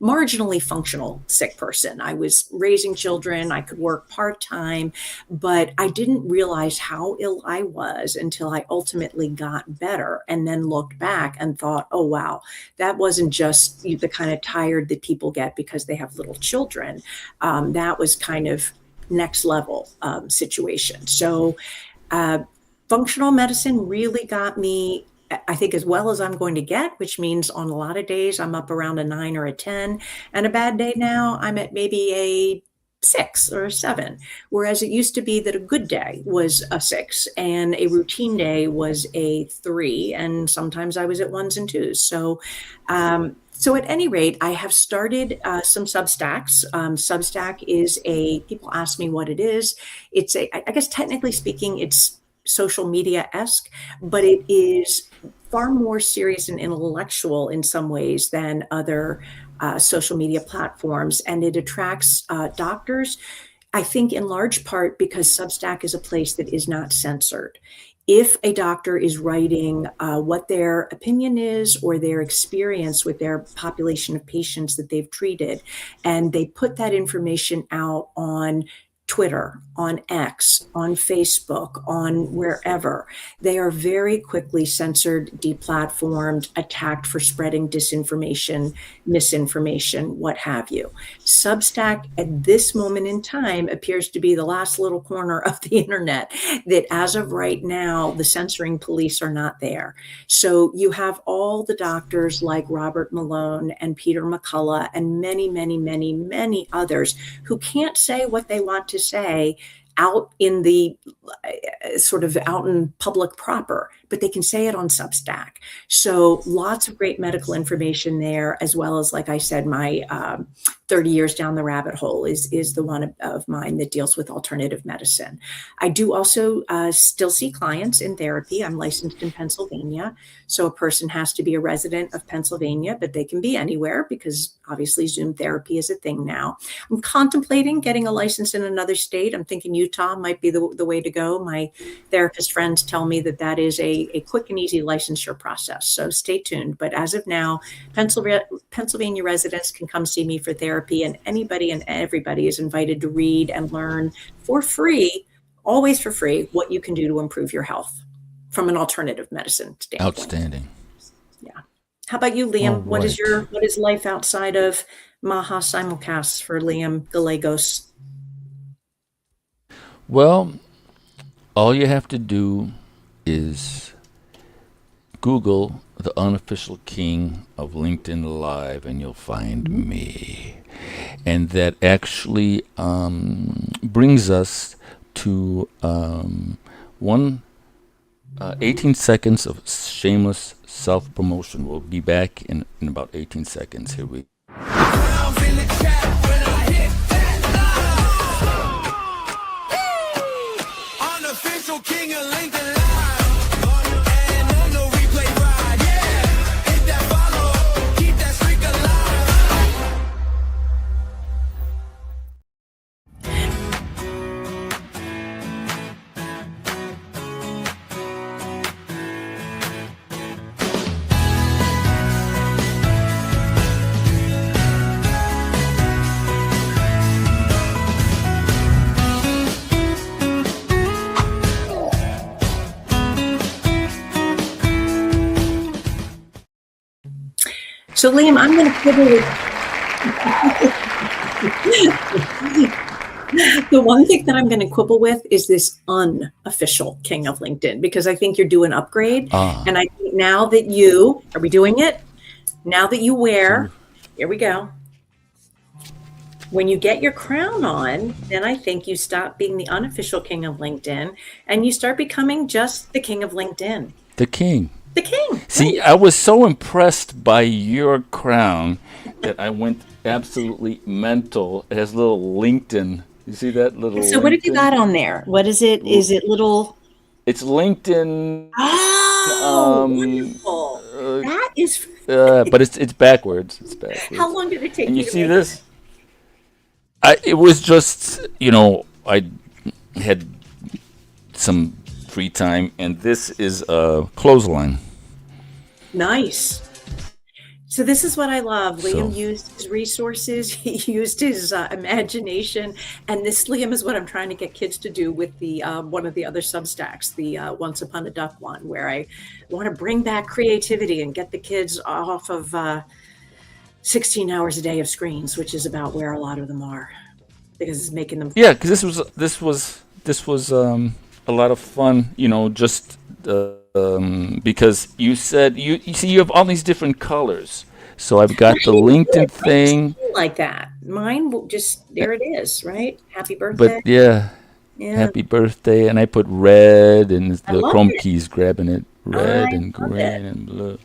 marginally functional sick person. I was raising children. I could work part-time, but I didn't realize how ill I was until I ultimately got better and then looked back and thought, oh, wow, that wasn't just the kind of tired that people get because they have little children. That was kind of next level situation. So functional medicine really got me, I think, as well as I'm going to get, which means on a lot of days I'm up around a 9 or a 10, and a bad day now I'm at maybe a 6 or a 7, whereas it used to be that a good day was a 6 and a routine day was a 3, and sometimes I was at 1s and 2s. So at any rate, I have started some Substacks. Substack is people ask me what it is. It's I guess technically speaking, it's social media-esque, but it is far more serious and intellectual in some ways than other social media platforms. And it attracts doctors, I think in large part because Substack is a place that is not censored. If a doctor is writing what their opinion is or their experience with their population of patients that they've treated, and they put that information out on Twitter, on X, on Facebook, on wherever, they are very quickly censored, deplatformed, attacked for spreading disinformation, misinformation, what have you. Substack at this moment in time appears to be the last little corner of the internet that as of right now, the censoring police are not there. So you have all the doctors like Robert Malone and Peter McCullough and many, many, many, many others who can't say what they want to say out in the out in public proper, but they can say it on Substack. So lots of great medical information there, as well as, like I said, my 30 years down the rabbit hole is the one of mine that deals with alternative medicine. I do also still see clients in therapy. I'm licensed in Pennsylvania. So a person has to be a resident of Pennsylvania, but they can be anywhere because obviously Zoom therapy is a thing now. I'm contemplating getting a license in another state. I'm thinking Utah might be the way to go. My therapist friends tell me that is a quick and easy licensure process. So stay tuned. But as of now, Pennsylvania residents can come see me for therapy, and anybody and everybody is invited to read and learn for free, always for free, what you can do to improve your health from an alternative medicine standpoint. Outstanding. Yeah. How about you, Liam? All right. What is life outside of MAHA simulcasts for Liam Gallegos? Well, all you have to do is Google the Unofficial King of LinkedIn Live and you'll find me. and that actually brings us to 18 seconds of shameless self-promotion. We'll be back in about 18 seconds. Here we Unofficial King of LinkedIn Live, and on the replay ride, yeah. Hit that follow, keep that streak alive. So, Liam, I'm going to quibble with the one thing that I'm going to quibble with is this unofficial King of LinkedIn, because I think you're doing an upgrade. And I think now that are we doing it? Now that you wear, here we go. When you get your crown on, then I think you stop being the unofficial King of LinkedIn and you start becoming just the King of LinkedIn. the king. The king. See, I was so impressed by your crown that I went absolutely mental. It has little LinkedIn. You see that little? So, what have you got on there? What is it? Is it little? It's LinkedIn. Oh, wonderful! That is. But it's backwards. It's backwards. How long did it take? And you to see make this? It was just, I had some free time, and this is a clothesline. Nice. So this is what I love. Liam used his resources. He used his imagination. And this, Liam, is what I'm trying to get kids to do with the one of the other Substacks, the Once Upon a Duck one, where I want to bring back creativity and get the kids off of 16 hours a day of screens, which is about where a lot of them are, because it's making them. Yeah, because this was a lot of fun, just because you said you see you have all these different colors. So I've got the LinkedIn thing like that. Mine will just there it is, right? Happy birthday. But yeah, happy birthday, and I put red, and the Chrome key's grabbing it, red and green and blue.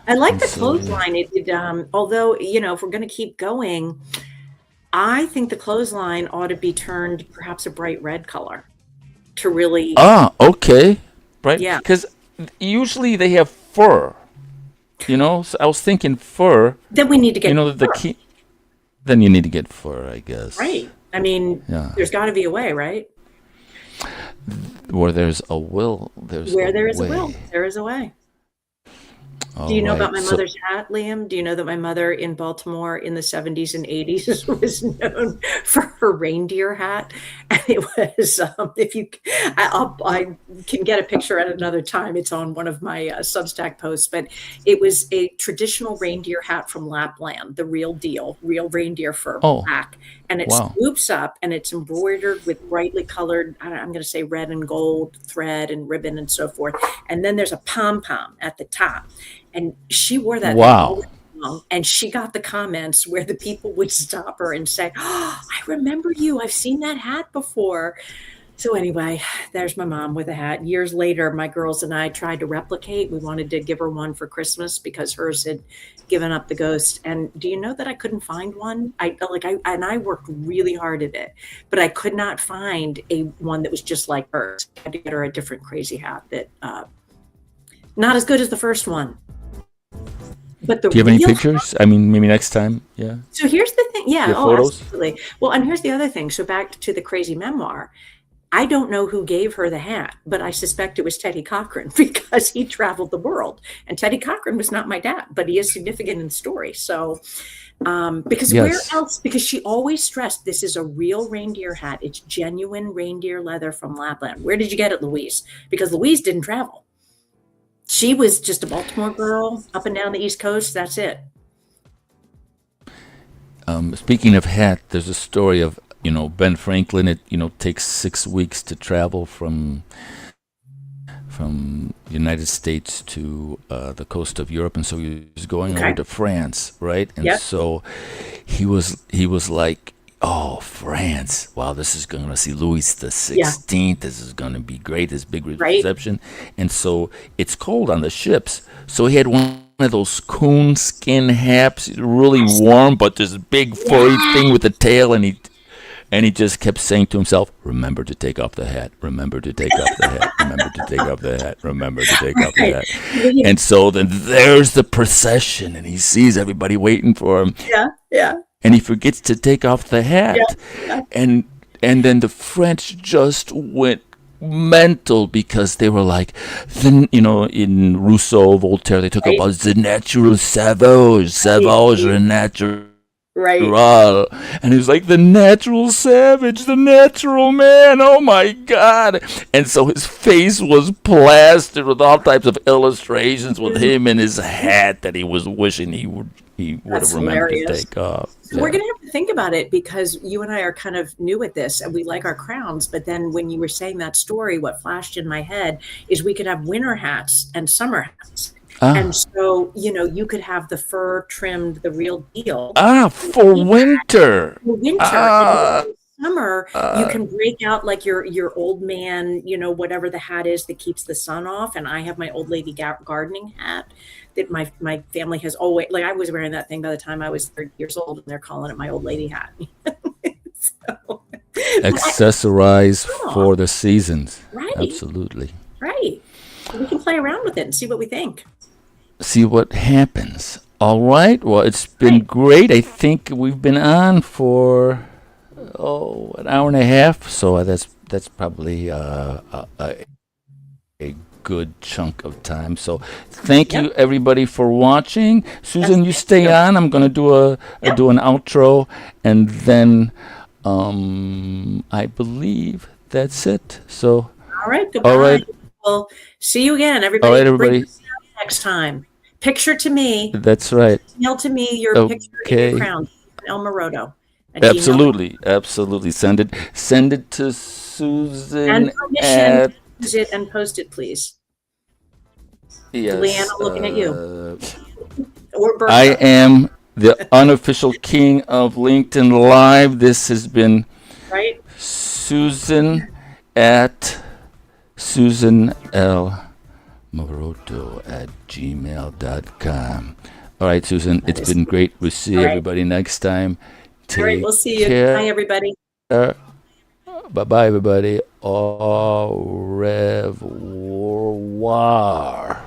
I like the clothesline. It did, although, if we're going to keep going, I think the clothesline ought to be turned perhaps a bright red color to really. Okay. Right? Yeah. Because usually they have fur, So I was thinking fur. Then we need to get the key. Then you need to get fur, I guess. Right. I mean, there's got to be a way, right? Where there's a will, there's Where a there is way. a will, there is a way. All Do you know right, about my mother's hat, Liam? Do you know that my mother in Baltimore in the 70s and 80s was known for her reindeer hat? And it was, I can get a picture at another time. It's on one of my Substack posts, but it was a traditional reindeer hat from Lapland, the real deal, real reindeer fur, black. And it swoops up and it's embroidered with brightly colored, I'm going to say red and gold thread and ribbon and so forth. And then there's a pom-pom at the top. And she wore that. Wow. And she got the comments where the people would stop her and say, "Oh, I remember you. I've seen that hat before." So anyway, there's my mom with a hat. Years later, my girls and I tried to replicate. We wanted to give her one for Christmas because hers had given up the ghost. And do you know that I couldn't find one? I worked really hard at it, but I could not find one that was just like hers. I had to get her a different crazy hat that not as good as the first one. But do you have any pictures? I mean, maybe next time. Yeah. So here's the thing. Yeah. Photos? Absolutely. Well, and here's the other thing. So back to the crazy memoir. I don't know who gave her the hat, but I suspect it was Teddy Cochran because he traveled the world. And Teddy Cochran was not my dad, but he is significant in the story. So, because where else? Because she always stressed this is a real reindeer hat. It's genuine reindeer leather from Lapland. Where did you get it, Louise? Because Louise didn't travel. She was just a Baltimore girl up and down the East Coast. That's it. Speaking of hat, there's a story of, Ben Franklin. It, takes 6 weeks to travel from from United States to the coast of Europe, and so he was going over to France, right? And so he was like, oh, France! Wow, this is going to see Louis the 16th. This is going to be great. This big reception, and so it's cold on the ships. So he had one of those coon skin hats, really warm, but this big furry thing with a tail, and he just kept saying to himself, remember to take off the hat, remember to take off the hat, remember to take off the hat, remember to take off the hat. And so then there's the procession, and he sees everybody waiting for him. And he forgets to take off the hat. And then the French just went mental because they were like, in Rousseau, Voltaire, they talk about the natural savage or natural. And he's like, the natural savage, the natural man, oh my God. And so his face was plastered with all types of illustrations with him in his hat that he was wishing he would have remembered to take off. We're going to have to think about it because you and I are kind of new at this and we like our crowns. But then when you were saying that story, what flashed in my head is we could have winter hats and summer hats. And so, you could have the fur trimmed the real deal. For winter. For winter. Summer, you can break out like your old man, whatever the hat is that keeps the sun off. And I have my old lady gardening hat that my family has always, like I was wearing that thing by the time I was 30 years old, and they're calling it my old lady hat. So, accessorize for the seasons. Right. Absolutely. Right. We can play around with it and see what we think. See what happens. All right. Well, it's been great. I think we've been on for an hour and a half. So that's probably a good chunk of time. So thank you everybody for watching. Susan, you stay on. I'm going to do an outro, and then I believe that's it. So all right. Goodbye. All right. Well, see you again, everybody. All right, everybody. Next time. Picture to me. That's right. Email to me your picture in your crown. El Morodo. Absolutely. Send it to Susan. And permission to use it and post it, please. Yes. Leanna, looking at you. I am the unofficial king of LinkedIn Live. This has been Susan at Susan L. Morodo at gmail.com. All right, Susan, it's been great. We'll see everybody next time. All right, we'll see you. Bye, everybody. Bye-bye, everybody. Au revoir.